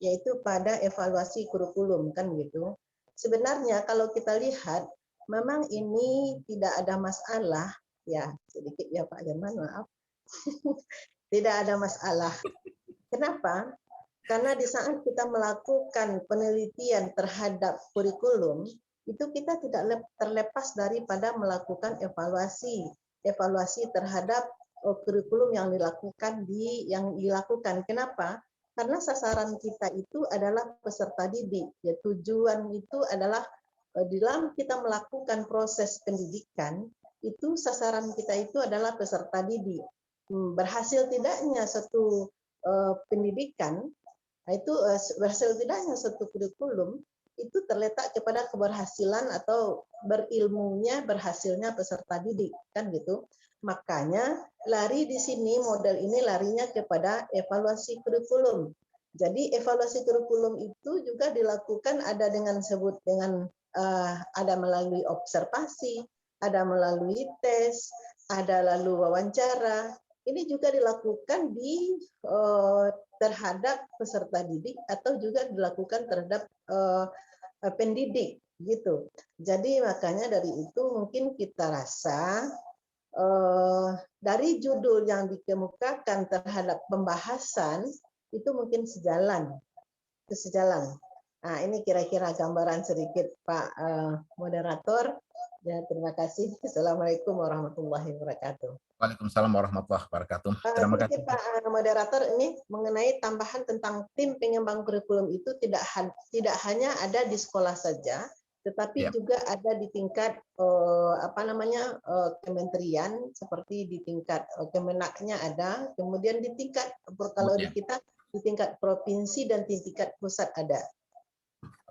yaitu pada evaluasi kurikulum, kan begitu. Sebenarnya kalau kita lihat, memang ini tidak ada masalah, ya sedikit ya Pak Yaman, maaf. Tidak ada masalah. Kenapa? Karena di saat kita melakukan penelitian terhadap kurikulum, itu kita tidak terlepas daripada melakukan evaluasi terhadap kurikulum yang dilakukan. Kenapa? Karena sasaran kita itu adalah peserta didik. Ya, tujuan itu adalah di dalam kita melakukan proses pendidikan, itu sasaran kita itu adalah peserta didik. Berhasil tidaknya satu pendidikan, itu berhasil tidaknya satu kurikulum, itu terletak kepada keberhasilan atau berhasilnya peserta didik, kan gitu. Makanya lari di sini, model ini larinya kepada evaluasi kurikulum. Jadi evaluasi kurikulum itu juga dilakukan ada ada melalui observasi, ada melalui tes, ada lalu wawancara. Ini juga dilakukan terhadap peserta didik atau juga dilakukan terhadap pendidik gitu. Jadi makanya dari itu mungkin kita rasa dari judul yang dikemukakan terhadap pembahasan itu mungkin sejalan. Nah, ini kira-kira gambaran sedikit Pak Moderator. Ya, terima kasih. Assalamualaikum warahmatullahi wabarakatuh. Waalaikumsalam warahmatullahi wabarakatuh. Terima kasih Pak Moderator, ini mengenai tambahan tentang tim pengembang kurikulum itu tidak hanya ada di sekolah saja, tetapi juga ada di tingkat kementerian, seperti di tingkat Kemenaknya ada, kemudian di tingkat kalau di kita di tingkat provinsi dan di tingkat pusat ada.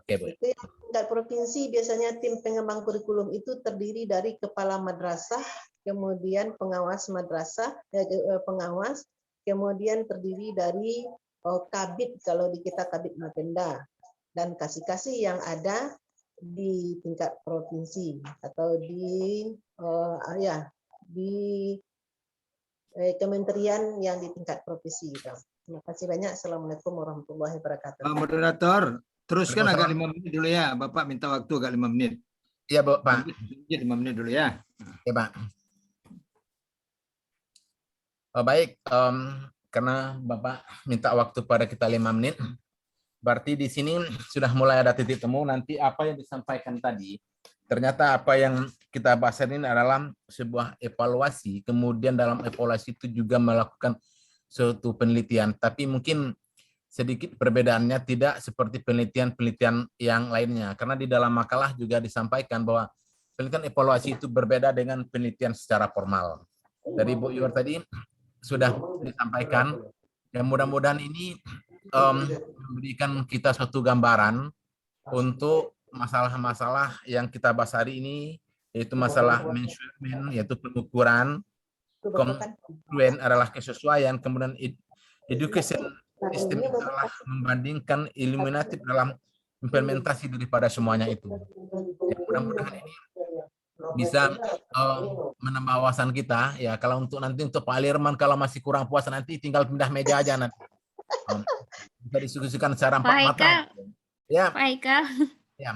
Oke, Bu. Itu yang tingkat provinsi biasanya tim pengembang kurikulum itu terdiri dari kepala madrasah, kemudian pengawas madrasah, pengawas, kemudian terdiri dari kabid kalau di kita kabid Mapenda, dan kasih-kasih yang ada di tingkat provinsi atau di kementerian yang di tingkat provinsi. Terima kasih banyak. Assalamualaikum warahmatullahi wabarakatuh. Moderator, teruskan agak 5 menit dulu ya. Bapak minta waktu agak 5 menit. Iya, Pak. 5 menit dulu ya. Iya, Pak. Baik, karena Bapak minta waktu pada kita 5 menit, berarti di sini sudah mulai ada titik temu. Nanti apa yang disampaikan tadi, ternyata apa yang kita bahas ini adalah sebuah evaluasi, kemudian dalam evaluasi itu juga melakukan suatu penelitian, tapi mungkin sedikit perbedaannya tidak seperti penelitian-penelitian yang lainnya, karena di dalam makalah juga disampaikan bahwa penelitian evaluasi itu berbeda dengan penelitian secara formal. Dari Bu Yuwar tadi sudah disampaikan, dan mudah-mudahan ini memberikan kita suatu gambaran untuk masalah-masalah yang kita bahas hari ini, yaitu masalah measurement, yaitu pengukuran, kongruen adalah kesesuaian, kemudian education sistem adalah membandingkan eliminatif dalam implementasi daripada semuanya itu. Ya, mudah-mudahan ini bisa menambah wawasan kita. Ya, kalau untuk nanti untuk Pak Alirman kalau masih kurang puas nanti tinggal pindah meja aja nanti. Bisa diskusikan secara empat mata. Ya. Pak Haikal. Ya.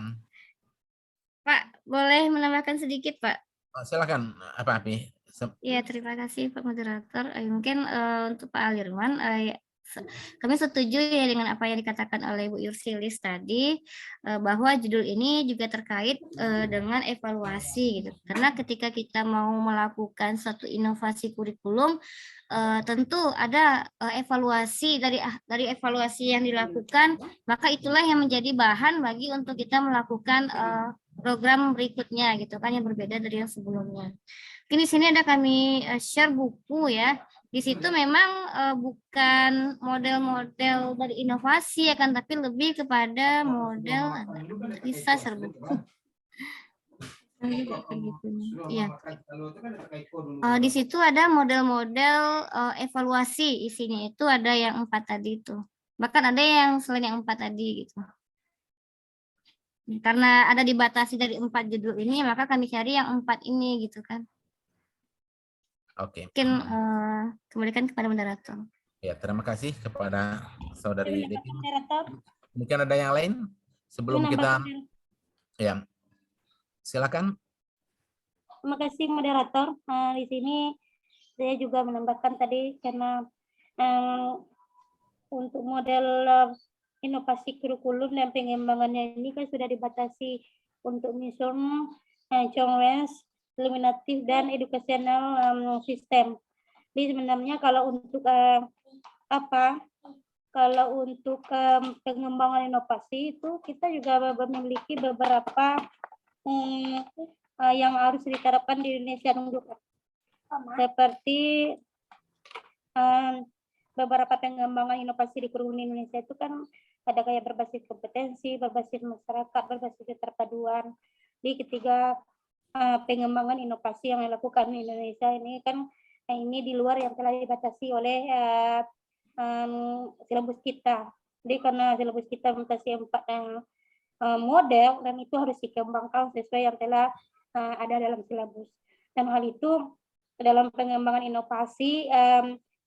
Pak, boleh menambahkan sedikit, Pak? Silakan, apa Api? Ya, terima kasih Pak Moderator. Mungkin untuk Pak Alirman, kami setuju ya dengan apa yang dikatakan oleh Bu Yursilis tadi, bahwa judul ini juga terkait dengan evaluasi gitu. Karena ketika kita mau melakukan suatu inovasi kurikulum, tentu ada evaluasi dari evaluasi yang dilakukan, maka itulah yang menjadi bahan bagi untuk kita melakukan program berikutnya gitu kan, yang berbeda dari yang sebelumnya. Mungkin di sini ada kami share buku ya. Di situ memang bukan model-model dari inovasi ya kan, tapi lebih kepada model bisa share buku. Ya. Di situ ada model-model evaluasi, isinya itu ada yang 4 tadi itu. Bahkan ada yang selain yang 4 tadi gitu. Karena ada dibatasi dari 4 judul ini, maka kami cari yang 4 ini gitu kan. Oke. Mungkin kembalikan kepada moderator. Ya, terima kasih kepada Saudari Devi. Mungkin ada yang lain sebelum kita. Ya, silakan. Terima kasih moderator. Di sini saya juga menambahkan tadi karena untuk model inovasi kurikulum dan pengembangannya ini kan sudah dibatasi untuk mission, challenge, eliminatif dan educational system. Jadi sebenarnya kalau untuk kalau untuk pengembangan inovasi itu kita juga memiliki beberapa yang harus diterapkan di Indonesia dulu, seperti beberapa pengembangan inovasi di kurikulum Indonesia itu kan ada kayak berbasis kompetensi, berbasis masyarakat, berbasis keterpaduan. Di ketiga pengembangan inovasi yang dilakukan di Indonesia ini kan ini di luar yang telah dibatasi oleh silabus kita. Jadi karena silabus kita membatasi 4 model dan itu harus dikembangkan sesuai yang telah ada dalam silabus. Dan hal itu dalam pengembangan inovasi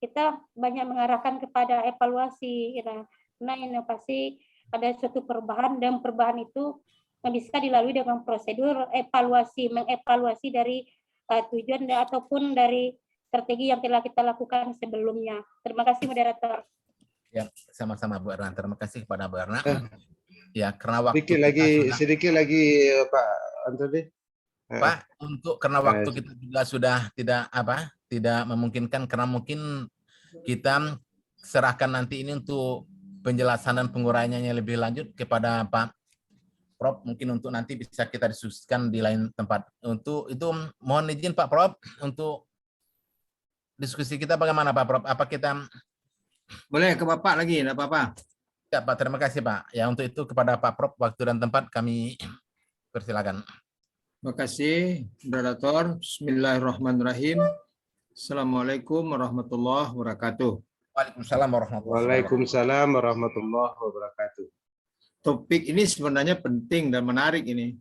kita banyak mengarahkan kepada evaluasi. Karena inovasi ada suatu perubahan dan perubahan itu bisa dilalui dengan prosedur evaluasi, mengevaluasi dari tujuan ataupun dari strategi yang telah kita lakukan sebelumnya. Terima kasih moderator. Ya, sama-sama Bu Erna. Terima kasih kepada Bu Erna. Ya, karena waktu sedikit lagi Pak Antoni. Pak, karena waktu kita juga sudah tidak memungkinkan, karena mungkin kita serahkan nanti ini untuk penjelasan dan penguraiannya lebih lanjut kepada Pak Prof. Mungkin untuk nanti bisa kita diskusikan di lain tempat. Untuk itu mohon izin Pak Prof. untuk diskusi kita bagaimana Pak Prof? Apa kita Boleh ke Bapak lagi, enggak apa-apa. Ya Pak, terima kasih Pak. Ya untuk itu kepada Pak Prof. waktu dan tempat kami persilakan. Terima kasih, moderator. Bismillahirrahmanirrahim. Assalamualaikum warahmatullahi wabarakatuh. Waalaikumsalam warahmatullahi wabarakatuh. Topik ini sebenarnya penting dan menarik ini.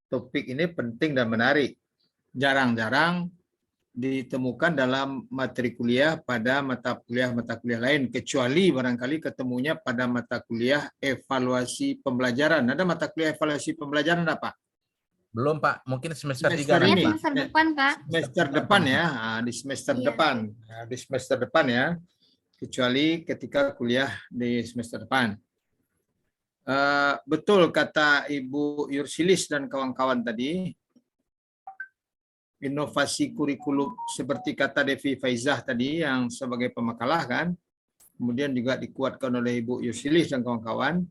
Topik ini penting dan menarik. Jarang-jarang ditemukan dalam materi kuliah pada mata kuliah lain, kecuali barangkali ketemunya pada mata kuliah evaluasi pembelajaran. Ada mata kuliah evaluasi pembelajaran apa? Belum Pak, mungkin semester 3 ini. Semester depan Pak. Semester depan ya, di semester depan. Di semester depan ya, kecuali ketika kuliah di semester depan. Betul kata Ibu Yursilis dan kawan-kawan tadi, inovasi kurikulum seperti kata Devi Faizah tadi yang sebagai pemakalah kan, kemudian juga dikuatkan oleh Ibu Yursilis dan kawan-kawan,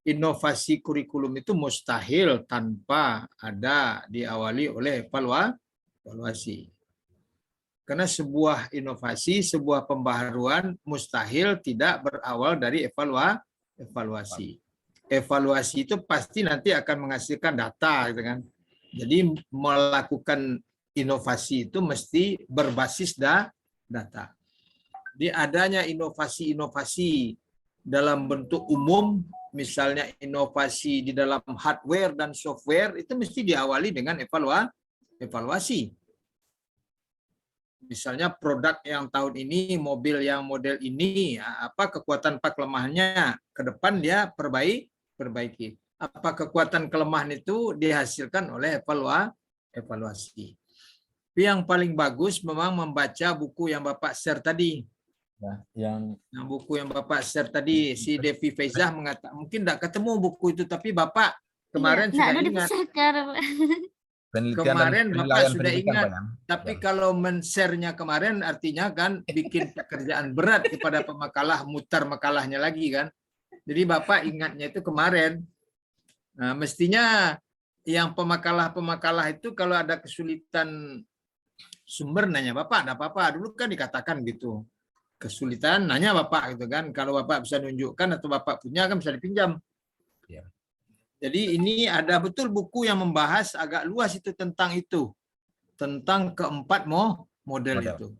inovasi kurikulum itu mustahil tanpa ada diawali oleh evaluasi. Karena sebuah inovasi, sebuah pembaharuan mustahil tidak berawal dari evaluasi. Evaluasi itu pasti nanti akan menghasilkan data, gitu kan. Jadi melakukan inovasi itu mesti berbasis data. Di adanya inovasi-inovasi dalam bentuk umum, misalnya inovasi di dalam hardware dan software, itu mesti diawali dengan evaluasi. Misalnya produk yang tahun ini, mobil yang model ini, apa kekuatan apa kelemahannya, ke depan dia perbaiki. Apa kekuatan kelemahan itu dihasilkan oleh evaluasi. Tapi yang paling bagus memang membaca buku yang Bapak share tadi. Yang buku yang Bapak share tadi, si Devi Faizah mengatakan, mungkin tidak ketemu buku itu, tapi Bapak kemarin sudah ingat. Kemarin Bapak sudah ingat, tapi kalau men-share-nya kemarin artinya kan bikin pekerjaan berat kepada pemakalah, mutar makalahnya lagi kan. Jadi Bapak ingatnya itu kemarin. Nah, mestinya yang pemakalah itu kalau ada kesulitan sumber nanya Bapak, ada apa-apa. Dulu kan dikatakan gitu. Kesulitan nanya Bapak gitu kan. Kalau Bapak bisa nunjukkan atau Bapak punya kan bisa dipinjam. Ya. Jadi ini ada betul buku yang membahas agak luas itu. Tentang keempat model itu.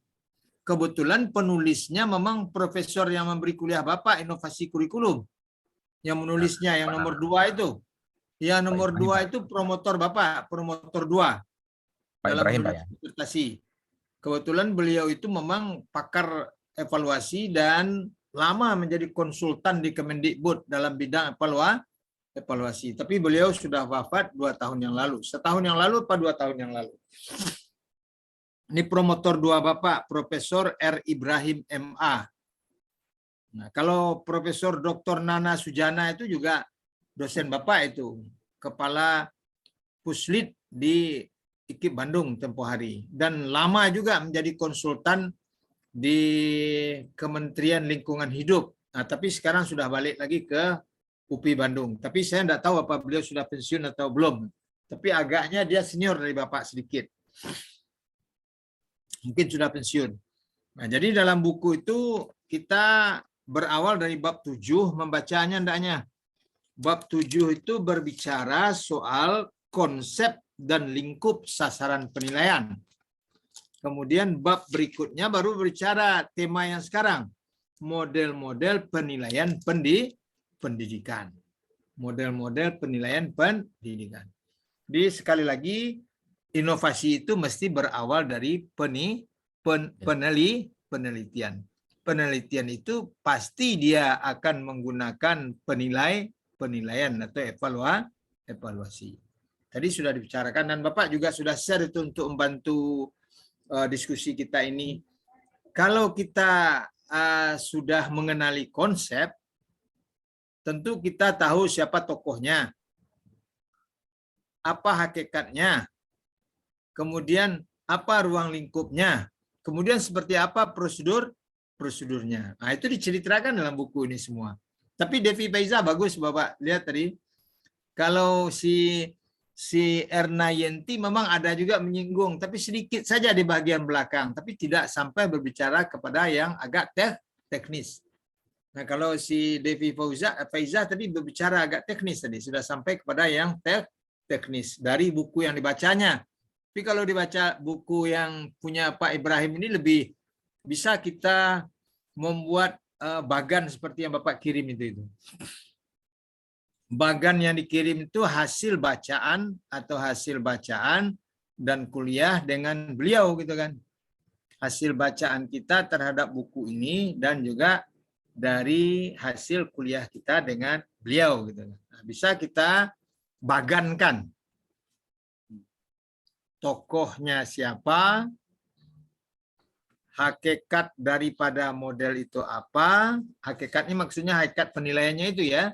Kebetulan penulisnya memang profesor yang memberi kuliah Bapak inovasi kurikulum. Yang menulisnya yang nomor 2 itu. Yang nomor 2 itu promotor Bapak, promotor 2 dalam disertasi. Kebetulan beliau itu memang pakar evaluasi dan lama menjadi konsultan di Kemendikbud dalam bidang evaluasi. Tapi beliau sudah wafat 2 tahun yang lalu. Setahun yang lalu apa 2 tahun yang lalu. Ini promotor 2 Bapak, Profesor R. Ibrahim MA. Nah, kalau Profesor Dr. Nana Sujana itu juga dosen Bapak itu, kepala Puslit di IKIP Bandung tempo hari. Dan lama juga menjadi konsultan di Kementerian Lingkungan Hidup. Nah, tapi sekarang sudah balik lagi ke UPI Bandung. Tapi saya tidak tahu apa beliau sudah pensiun atau belum. Tapi agaknya dia senior dari Bapak sedikit. Mungkin sudah pensiun. Nah, jadi dalam buku itu kita berawal dari bab 7, membacanya hendaknya. Bab 7 itu berbicara soal konsep dan lingkup sasaran penilaian. Kemudian bab berikutnya baru berbicara tema yang sekarang, model-model penilaian pendidikan. Model-model penilaian pendidikan. Jadi sekali lagi, inovasi itu mesti berawal dari penelitian. Penelitian itu pasti dia akan menggunakan penilaian atau evaluasi. Tadi sudah dibicarakan dan Bapak juga sudah share itu untuk membantu diskusi kita ini. Kalau kita sudah mengenali konsep, tentu kita tahu siapa tokohnya, apa hakikatnya, kemudian apa ruang lingkupnya, kemudian seperti apa prosedurnya. Nah, itu diceritakan dalam buku ini semua. Tapi Devi Faiza bagus Bapak lihat tadi. Kalau si Erna Yenti memang ada juga menyinggung, tapi sedikit saja di bagian belakang, tapi tidak sampai berbicara kepada yang agak teknis. Nah, kalau si Devi Faiza tadi berbicara agak teknis tadi, sudah sampai kepada yang teknis dari buku yang dibacanya. Tapi kalau dibaca buku yang punya Pak Ibrahim ini lebih bisa kita membuat bagan seperti yang Bapak kirim itu. Bagan yang dikirim itu hasil bacaan dan kuliah dengan beliau gitu kan. Hasil bacaan kita terhadap buku ini dan juga dari hasil kuliah kita dengan beliau gitu. Nah, bisa kita bagankan. Tokohnya siapa, hakikat daripada model itu apa, hakikat ini maksudnya hakikat penilaiannya itu ya,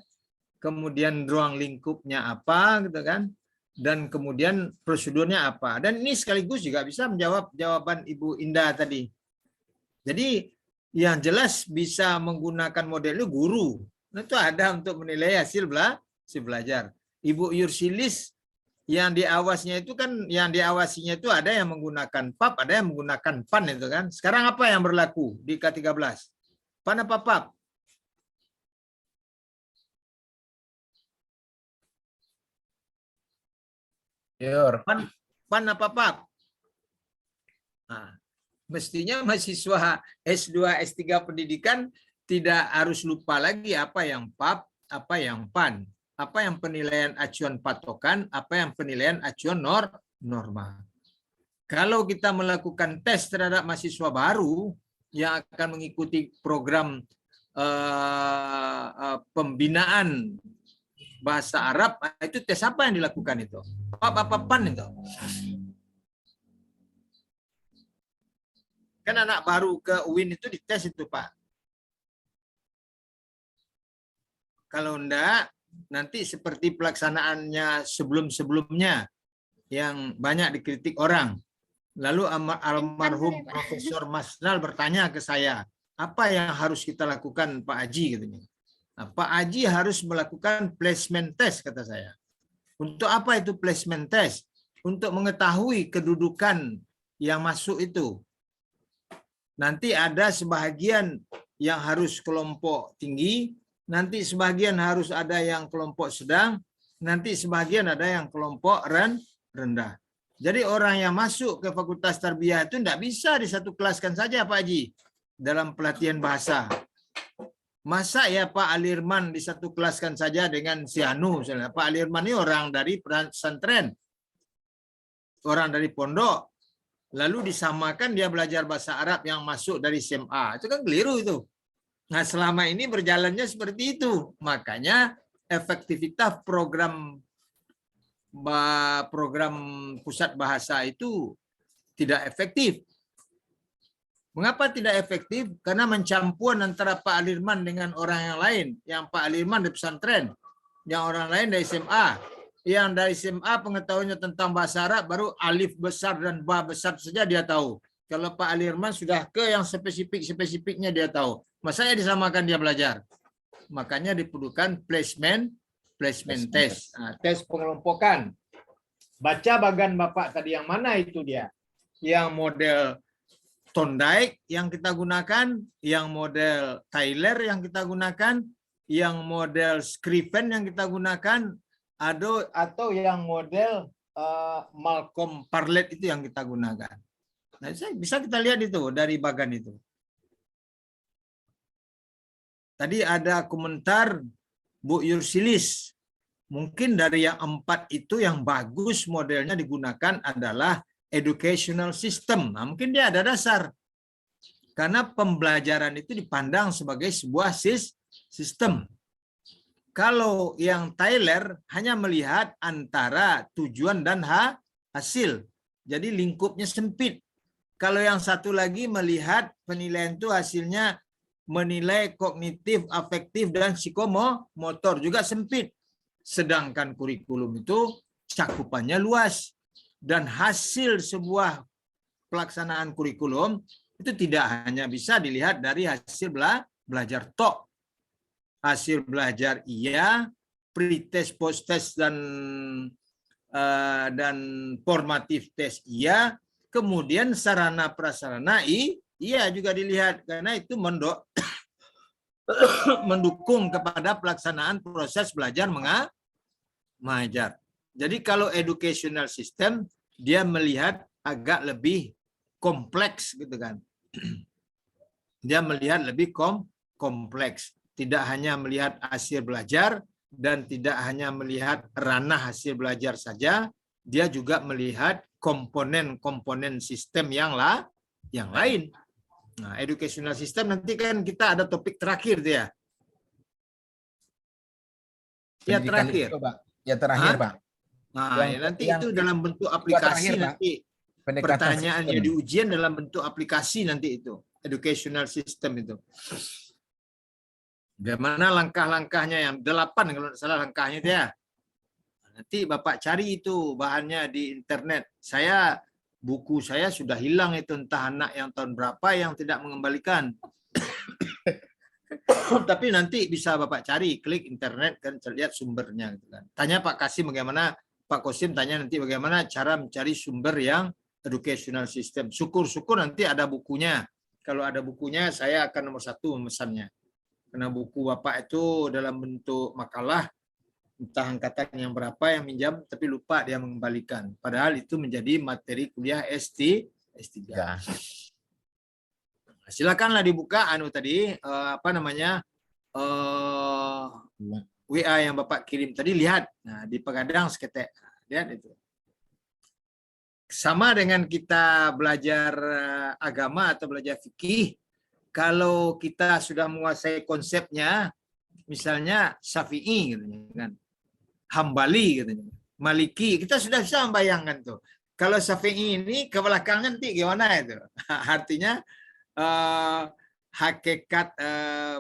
kemudian ruang lingkupnya apa gitu kan, dan kemudian prosedurnya apa. Dan ini sekaligus juga bisa menjawab jawaban Ibu Indah tadi. Jadi yang jelas bisa menggunakan model itu guru. Itu ada untuk menilai hasil belajar. Ibu Yursilis yang diawasinya itu ada yang menggunakan PAP, ada yang menggunakan PAN itu kan. Sekarang apa yang berlaku di K13? PAN apa PAP? PAN apa PAP? Nah, mestinya mahasiswa S2, S3 pendidikan tidak harus lupa lagi apa yang PAP, apa yang PAN. Apa yang penilaian acuan patokan, apa yang penilaian acuan norma. Kalau kita melakukan tes terhadap mahasiswa baru yang akan mengikuti program pembinaan bahasa Arab, itu tes apa yang dilakukan itu? Apa PAN itu? Kan anak baru ke UIN itu dites itu Pak. Kalau enggak, nanti seperti pelaksanaannya sebelum-sebelumnya yang banyak dikritik orang. Lalu almarhum Profesor Masnal bertanya ke saya, apa yang harus kita lakukan Pak Haji? Katanya. Nah, Pak Haji harus melakukan placement test, kata saya. Untuk apa itu placement test? Untuk mengetahui kedudukan yang masuk itu. Nanti ada sebahagian yang harus kelompok tinggi, nanti sebagian harus ada yang kelompok sedang, nanti sebagian ada yang kelompok rendah. Jadi orang yang masuk ke Fakultas Tarbiyah itu tidak bisa disatu kelaskan saja Pak Haji dalam pelatihan bahasa. Masa ya Pak Alirman disatu kelaskan saja dengan si Anu misalnya. Pak Alirman ini orang dari pesantren, orang dari pondok, lalu disamakan dia belajar bahasa Arab yang masuk dari SMA. Itu kan keliru itu. Nah, selama ini berjalannya seperti itu. Makanya efektivitas program pusat bahasa itu tidak efektif. Mengapa tidak efektif? Karena mencampuran antara Pak Alirman dengan orang yang lain. Yang Pak Alirman dari pesantren, yang orang lain dari SMA. Yang dari SMA pengetahuannya tentang bahasa Arab baru alif besar dan ba besar saja dia tahu. Kalau Pak Alirman sudah ke yang spesifik-spesifiknya dia tahu. Masanya disamakan dia belajar. Makanya diperlukan placement test. Nah, tes pengelompokan. Baca bagan Bapak tadi yang mana itu dia? Yang model Thorndike yang kita gunakan, yang model Tyler yang kita gunakan, yang model Scriven yang kita gunakan, atau yang model Malcolm Parlett itu yang kita gunakan. Nah, bisa kita lihat itu dari bagan itu. Tadi ada komentar Bu Yursilis. Mungkin dari yang 4 itu yang bagus modelnya digunakan adalah educational system. Nah, mungkin dia ada dasar. Karena pembelajaran itu dipandang sebagai sebuah sistem. Kalau yang Tyler hanya melihat antara tujuan dan hasil. Jadi lingkupnya sempit. Kalau yang satu lagi melihat penilaian itu hasilnya menilai kognitif, afektif, dan psikomotor juga sempit. Sedangkan kurikulum itu cakupannya luas. Dan hasil sebuah pelaksanaan kurikulum itu tidak hanya bisa dilihat dari hasil belajar tok. Hasil belajar iya, pre-test, post-test, dan formatif test iya, kemudian sarana prasarana iya juga dilihat, karena itu mendukung kepada pelaksanaan proses belajar mengajar. Jadi kalau educational system dia melihat agak lebih kompleks gitu kan. Dia melihat lebih kompleks, tidak hanya melihat hasil belajar dan tidak hanya melihat ranah hasil belajar saja, dia juga melihat komponen-komponen sistem yang lain. Nah, educational system nanti kan kita ada topik terakhir dia. Ya terakhir. Itu, Pak. Ya terakhir, Pak. Nah, nanti itu dalam bentuk aplikasi nanti. Pertanyaannya di ujian dalam bentuk aplikasi nanti itu. Educational system itu. Bagaimana langkah-langkahnya yang 8 kalau tidak salah langkahnya itu ya. Nanti Bapak cari itu bahannya di internet. Buku saya sudah hilang itu, entah anak yang tahun berapa yang tidak mengembalikan. Tapi nanti bisa Bapak cari, klik internet kan lihat sumbernya gitu kan. Tanya Pak Kasim bagaimana, Pak Kosim tanya nanti bagaimana cara mencari sumber yang educational system. Syukur-syukur nanti ada bukunya. Kalau ada bukunya saya akan nomor 1 memesannya. Karena buku Bapak itu dalam bentuk makalah, entah angkatan yang berapa yang minjam, tapi lupa dia mengembalikan. Padahal itu menjadi materi kuliah S3. Ya. Silakanlah dibuka WA yang Bapak kirim tadi, lihat. Nah, di Pegadang seketek. Lihat itu. Sama dengan kita belajar agama atau belajar fikih, kalau kita sudah menguasai konsepnya, misalnya Syafi'i gitu kan, Hambali gitu, Maliki, kita sudah bisa membayangkan tuh. Kalau Syafi'i ini ke belakang nanti gimana itu? Artinya hakikat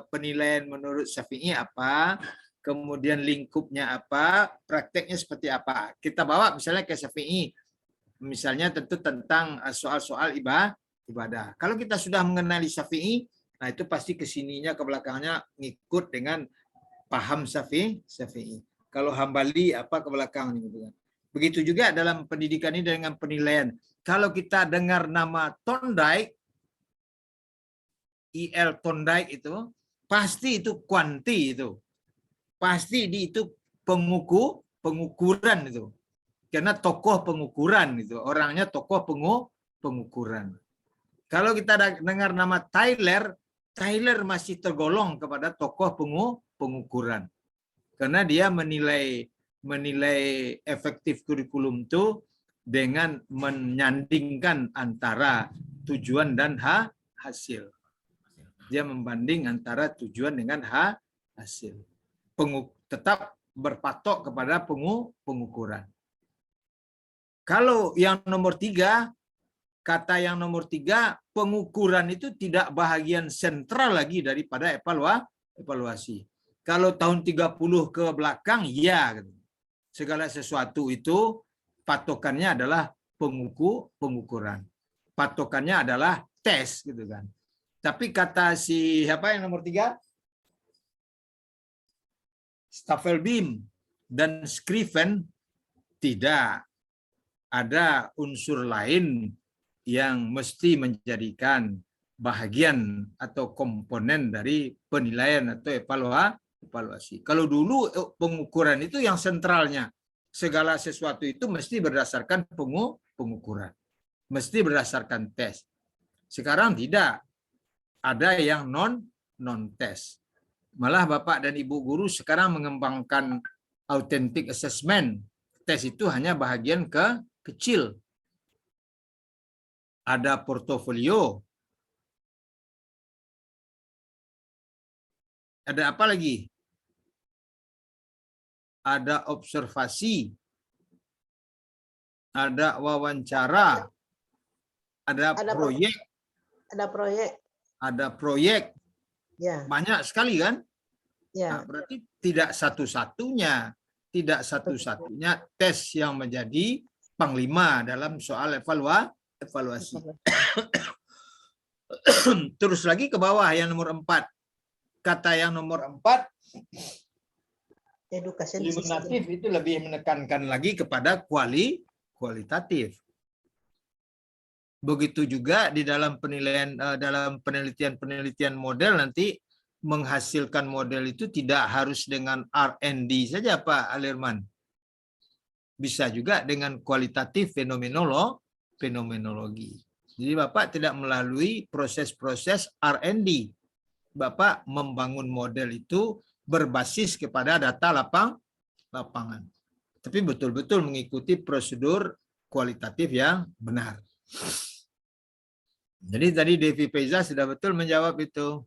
penilaian menurut Syafi'i apa, kemudian lingkupnya apa, prakteknya seperti apa. Kita bawa misalnya ke Syafi'i, misalnya tentu tentang soal-soal ibadah. Kalau kita sudah mengenali Syafi'i, nah itu pasti kesininya ke belakangnya ngikut dengan paham Syafi'i. Kalau Hambali apa ke belakang gitu kan. Begitu juga dalam pendidikan ini dengan penilaian. Kalau kita dengar nama Thorndike, I.L. Thorndike itu pasti itu kuanti itu. Pasti itu pengukuran itu. Karena tokoh pengukuran itu, orangnya tokoh pengukuran. Kalau kita dengar nama Tyler masih tergolong kepada tokoh pengukuran. Karena dia menilai efektif kurikulum itu dengan menyandingkan antara tujuan dan hasil. Dia membanding antara tujuan dengan hasil. Tetap berpatok kepada pengukuran. Kalau yang nomor 3, kata yang nomor 3, pengukuran itu tidak bahagian sentral lagi daripada evaluasi. Kalau tahun 30 ke belakang, ya. Segala sesuatu itu patokannya adalah pengukuran. Patokannya adalah tes, gitu kan. Tapi kata si siapa yang nomor 3? Staffelbeam dan Scriven tidak ada unsur lain yang mesti menjadikan bahagian atau komponen dari penilaian atau evaluasi. Kalau dulu pengukuran itu yang sentralnya, segala sesuatu itu mesti berdasarkan pengukuran, mesti berdasarkan tes. Sekarang tidak, ada yang non-tes. Malah Bapak dan Ibu guru sekarang mengembangkan authentic assessment. Tes itu hanya bahagian kecil. Ada portofolio. Ada apa lagi? Ada observasi. Ada wawancara. Ada proyek. Ada proyek. Ada proyek. Ya. Banyak sekali kan? Ya. Nah, berarti tidak satu-satunya tes yang menjadi panglima dalam soal evaluasi. Terus lagi ke bawah yang nomor 4. Kata yang nomor 4, iluminatif itu lebih menekankan lagi kepada kualitatif. Begitu juga di dalam penilaian, dalam penelitian model nanti menghasilkan model itu tidak harus dengan R&D saja Pak Alirman. Bisa juga dengan kualitatif fenomenologi. Jadi Bapak tidak melalui proses-proses R&D. Bapak membangun model itu berbasis kepada data lapangan. Tapi betul-betul mengikuti prosedur kualitatif yang benar. Jadi tadi Devi Faiza sudah betul menjawab itu.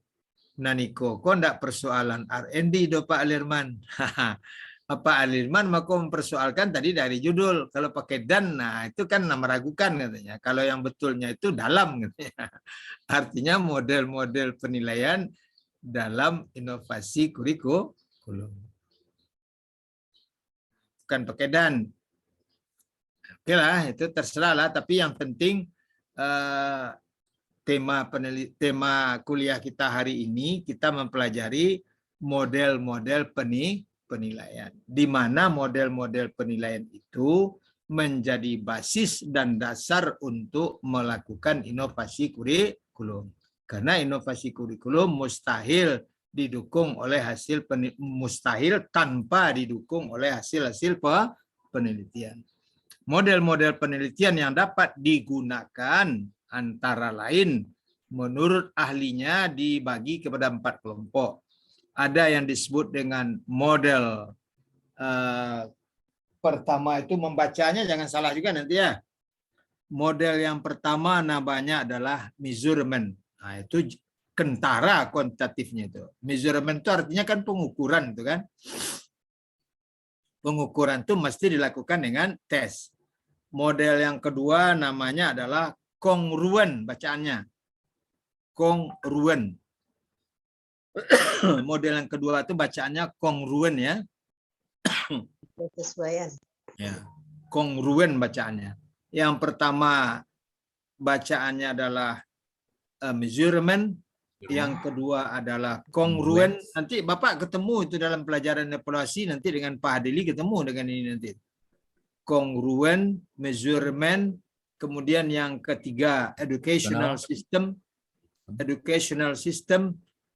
Naniko, kok enggak persoalan R&D do Pak Alirman? Pak Alirman mau mempersoalkan tadi dari judul. Kalau pakai dan, nah itu kan meragukan katanya. Kalau yang betulnya itu dalam katanya. Artinya model-model penilaian dalam inovasi kurikulum. Bukan pakai dan. Oke lah, itu terserah lah. Tapi yang penting tema kuliah kita hari ini kita mempelajari model-model penilaian, di mana model-model penilaian itu menjadi basis dan dasar untuk melakukan inovasi kurikulum. Karena inovasi kurikulum mustahil didukung oleh mustahil tanpa didukung oleh hasil-hasil penelitian. Model-model penelitian yang dapat digunakan antara lain menurut ahlinya dibagi kepada 4 kelompok. Ada yang disebut dengan model pertama itu membacanya jangan salah juga nanti ya. Model yang pertama namanya adalah measurement. Nah, itu kentara kuantitatifnya itu. Measurement itu artinya kan pengukuran itu kan. Pengukuran itu mesti dilakukan dengan tes. Model yang kedua namanya adalah kongruen bacaannya. Kongruen. Model yang kedua itu bacaannya kongruen ya. Kesesuaian. Ya, kongruen bacaannya. Yang pertama bacaannya adalah measurement, yang kedua adalah kongruen. Nanti Bapak ketemu itu dalam pelajaran evaluasi nanti dengan Pak Adili ketemu dengan ini nanti. Kongruen, measurement, kemudian yang ketiga educational system,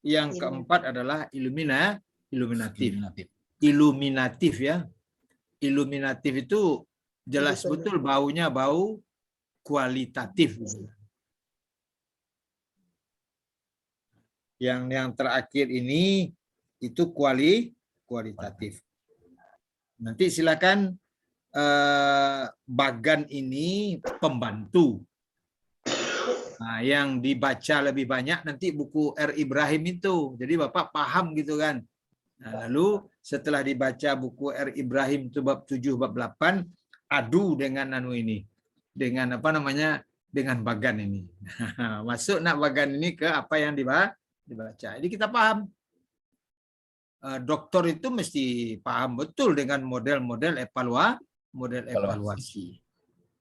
yang keempat adalah illuminatif ya. Illuminatif itu jelas betul baunya bau kualitatif. Yang terakhir ini itu kualitatif. Nanti silakan bagan ini pembantu. Nah, yang dibaca lebih banyak nanti buku R. Ibrahim itu. Jadi Bapak paham gitu kan. Nah, lalu setelah dibaca buku R. Ibrahim itu bab 7, bab 8, adu dengan ini. Dengan apa namanya? dengan bagan ini. Masuk nak bagan ini ke apa yang dibaca. Jadi kita paham. Dokter itu mesti paham betul dengan model-model evaluasi.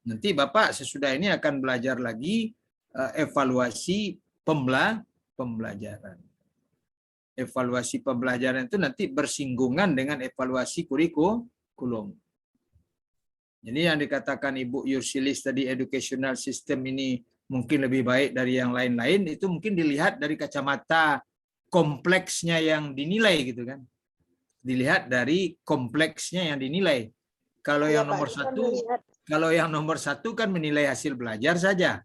Nanti Bapak sesudah ini akan belajar lagi evaluasi pembelajaran. Evaluasi pembelajaran itu nanti bersinggungan dengan evaluasi kurikulum. Jadi yang dikatakan Ibu Yursilis tadi, educational system ini mungkin lebih baik dari yang lain-lain, itu mungkin dilihat dari kacamata kompleksnya yang dinilai gitu kan. Dilihat dari kompleksnya yang dinilai. Kalau Iya, yang Pak, nomor kita satu, melihat. kalau yang nomor satu kan menilai hasil belajar saja.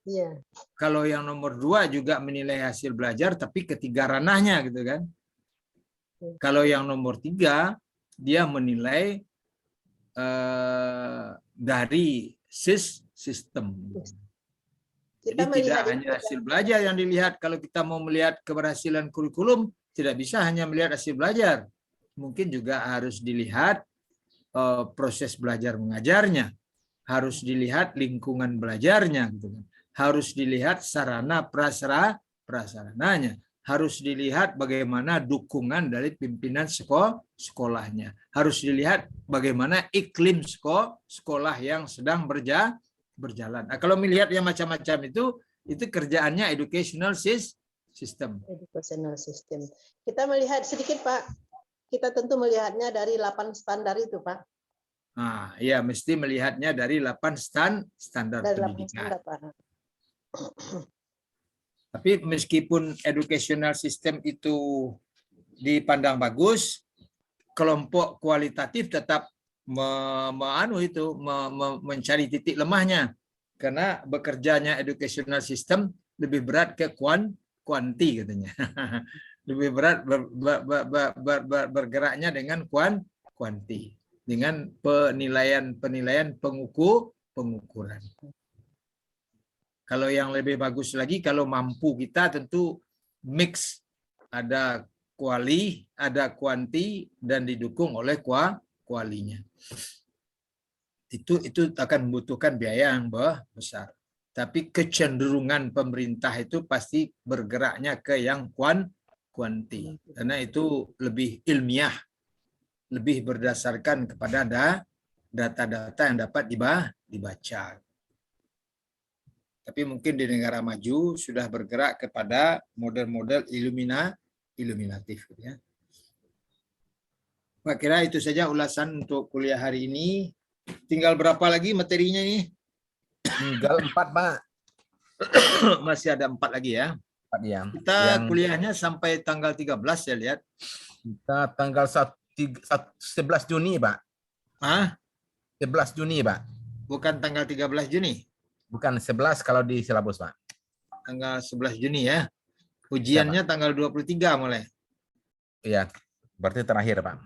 Iya. Kalau yang nomor 2 juga menilai hasil belajar, tapi ketiga ranahnya gitu kan. Kalau yang nomor 3 dia menilai dari sistem. Jadi tidak hanya hasil belajar yang dilihat. Kalau kita mau melihat keberhasilan kurikulum, tidak bisa hanya melihat hasil belajar. Mungkin juga harus dilihat proses belajar mengajarnya. Harus dilihat lingkungan belajarnya. Gitu kan. Harus dilihat sarana prasarananya. Harus dilihat bagaimana dukungan dari pimpinan sekolahnya. Harus dilihat bagaimana iklim sekolah yang sedang berjalan. Nah, kalau melihat yang macam-macam itu kerjaannya educational system. Educational system. Kita melihat sedikit, Pak. Kita tentu melihatnya dari 8 standar itu, Pak. Nah, ya mesti melihatnya dari 8 standar Dari 8 pendidikan. standar, Pak. Tapi meskipun educational system itu dipandang bagus, kelompok kualitatif tetap mencari titik lemahnya, karena bekerjanya educational system lebih berat ke kuanti katanya. Lebih berat bergeraknya dengan kuanti, dengan penilaian pengukuran. Kalau yang lebih bagus lagi, kalau mampu kita tentu mix, ada kuali, ada kuanti, dan didukung oleh kualinya. Itu akan membutuhkan biaya yang besar. Tapi kecenderungan pemerintah itu pasti bergeraknya ke yang kuanti. Karena itu lebih ilmiah, lebih berdasarkan kepada data-data yang dapat dibaca. Tapi mungkin di negara maju sudah bergerak kepada model-model iluminatif. Ya. Pak kira itu saja ulasan untuk kuliah hari ini. Tinggal berapa lagi materinya ini? Tinggal 4, Pak. Masih ada 4 lagi ya. 4 ya. Kita kuliahnya sampai tanggal 13 saya lihat. Kita tanggal 11 Juni, Pak. Hah? 11 Juni, Pak. Bukan tanggal 13 Juni? Bukan 11 kalau di silabus, Pak. Tanggal 11 Juni ya. Ujiannya tanggal 23 mulai. Iya, berarti terakhir, Pak.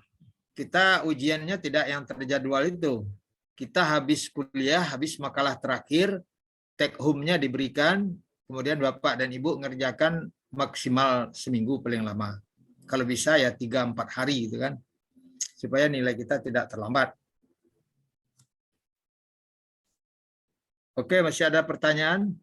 Kita ujiannya tidak yang terjadwal itu. Kita habis kuliah, habis makalah terakhir, take home-nya diberikan, kemudian Bapak dan Ibu ngerjakan maksimal seminggu paling lama. Kalau bisa ya 3-4 hari gitu kan. Supaya nilai kita tidak terlambat. Oke, masih ada pertanyaan?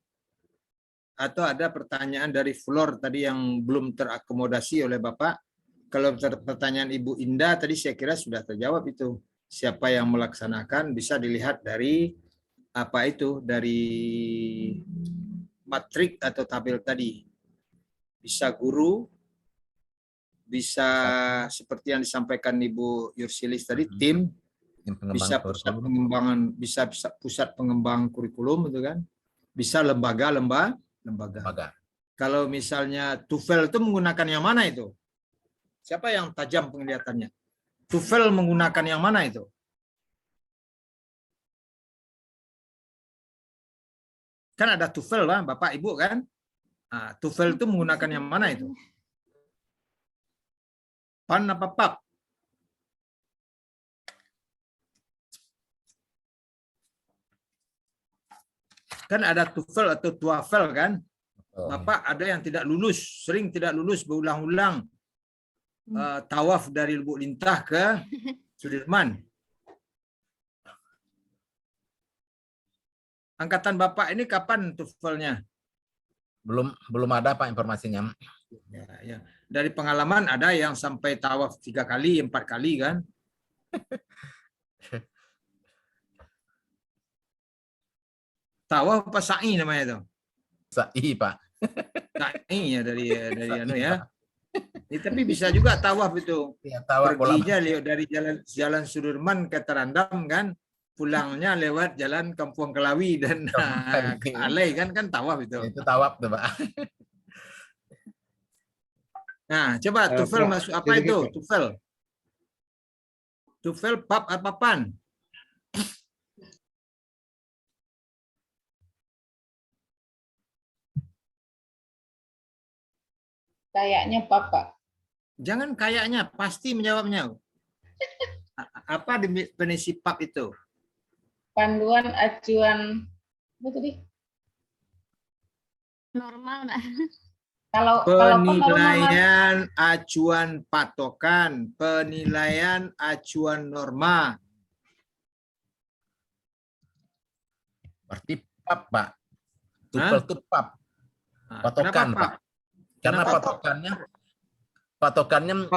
Atau ada pertanyaan dari floor tadi yang belum terakomodasi oleh Bapak? Kalau pertanyaan Ibu Indah tadi saya kira sudah terjawab itu. Siapa yang melaksanakan bisa dilihat dari apa itu, dari matrik atau tabel tadi. Bisa guru, bisa seperti yang disampaikan Ibu Yursilis tadi, tim, bisa pusat pengembangan, bisa pusat pengembangan kurikulum itu kan. Bisa lembaga. Kalau misalnya TOEFL itu menggunakan yang mana itu? Siapa yang tajam penglihatannya? TOEFL menggunakan yang mana itu? Kan ada TOEFL, Bapak Ibu kan? Nah, TOEFL itu menggunakan yang mana itu? PAN apa PAP? Kan ada TOEFL atau TOEFL kan? Bapak ada yang tidak lulus, sering tidak lulus berulang-ulang. Tawaf dari Lubuk Lintah ke Sudirman. Angkatan Bapak ini kapan TOEFL-nya? Belum ada Pak informasinya. Ya. Dari pengalaman ada yang sampai tawaf 3 kali, 4 kali kan? Tawaf apa sa'i namanya itu? Sa'i Pak. Sa'i ya dari anu ya. Tapi bisa juga tawaf itu. Ya, tawaf Perginya dari jalan Sudirman ke Terandam kan, pulangnya lewat jalan Kampung Kelawi dan ke Alai kan tawaf itu. Itu tawaf tuh Pak. Nah, coba TOEFL masuk apa itu? TOEFL pap apa pan? Kayaknya Pak. Jangan kayaknya, pasti menjawabnya. Apa definisi pap itu? Panduan acuan apa tadi? Normal, Mbak. Kalau Penilaian acuan patokan, penilaian acuan norma. Berarti pap Pak. TOEFL itu pap. Patokan Pak. Karena patokannya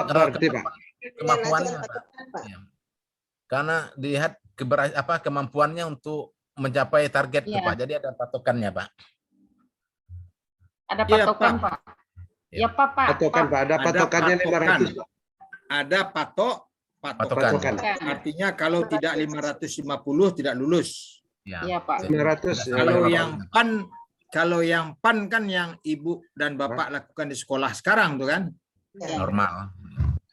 kemampuannya Pak. Ya. Karena dilihat kemampuannya untuk mencapai target itu, Pak. Jadi ada patokannya Pak. Ada patokan Pak. Ya Pak. Patokan Pak, ada patokannya 500. Ada patokan. Artinya kalau tidak 550 tidak lulus. Ya Pak. 500. Kalau yang PAN kan yang Ibu dan Bapak lakukan di sekolah sekarang tuh kan? Normal.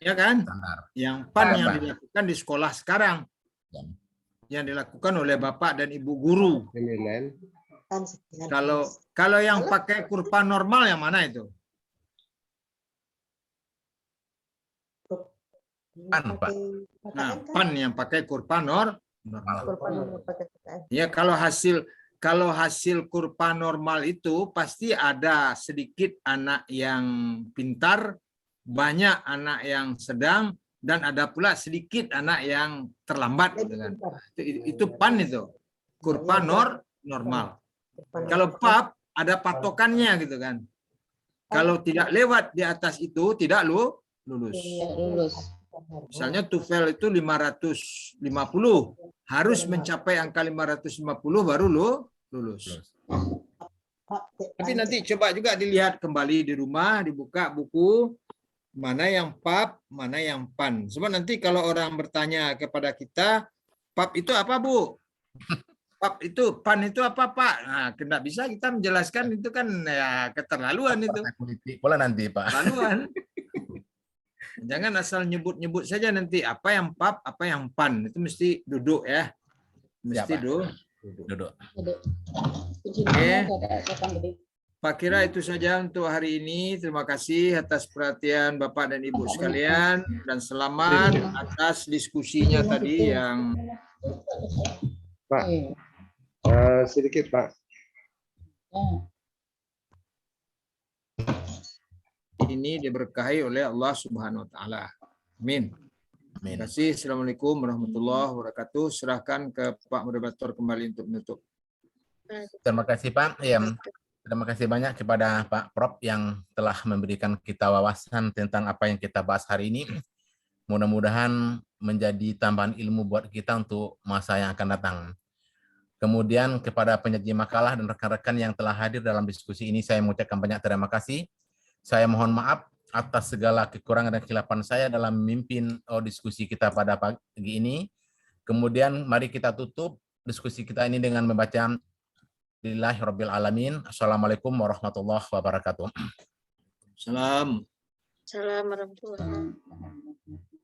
Ya kan? Standar. Yang PAN yang dilakukan di sekolah sekarang. Yang dilakukan oleh Bapak dan Ibu guru. Kalau yang pakai kurva normal yang mana itu? PAN Pak. Nah, PAN yang pakai kurva normal. Ya, kalau hasil kurva normal itu pasti ada sedikit anak yang pintar, banyak anak yang sedang, dan ada pula sedikit anak yang terlambat. Gitu kan. Itu PAN itu, kurva normal. Kalau PAP ada patokannya gitu kan. Kalau tidak lewat di atas itu tidak lulus. Misalnya TOEFL itu 550, harus mencapai angka 550 baru lulus. Tapi nanti coba juga dilihat kembali di rumah, dibuka buku, mana yang PAP, mana yang PAN. Sebab nanti kalau orang bertanya kepada kita, PAP itu apa Bu? PAP itu, PAN itu apa Pak? Nah, tidak bisa kita menjelaskan, itu kan ya keterlaluan itu. Politik pula nanti Pak. Keterlaluan. Jangan asal nyebut-nyebut saja nanti apa yang PAP, apa yang PAN. Itu mesti duduk ya. Mesti duduk. Oke. Pak Kira itu saja untuk hari ini. Terima kasih atas perhatian Bapak dan Ibu sekalian. Dan selamat atas diskusinya tadi yang... Pak, sedikit Pak. Ini diberkahi oleh Allah Subhanahu wa taala. Amin. Terima kasih. Assalamualaikum warahmatullahi wabarakatuh. Serahkan ke Pak Moderator kembali untuk menutup. Terima kasih Pak. Ya, terima kasih banyak kepada Pak Prof yang telah memberikan kita wawasan tentang apa yang kita bahas hari ini. Mudah-mudahan menjadi tambahan ilmu buat kita untuk masa yang akan datang. Kemudian kepada penyaji makalah dan rekan-rekan yang telah hadir dalam diskusi ini, saya mengucapkan banyak terima kasih. Saya mohon maaf atas segala kekurangan dan kesilapan saya dalam memimpin diskusi kita pada pagi ini. Kemudian mari kita tutup diskusi kita ini dengan membaca Alhamdulillahirabbil alamin. Assalamualaikum warahmatullahi wabarakatuh. Salam. Salam warahmatullahi wabarakatuh.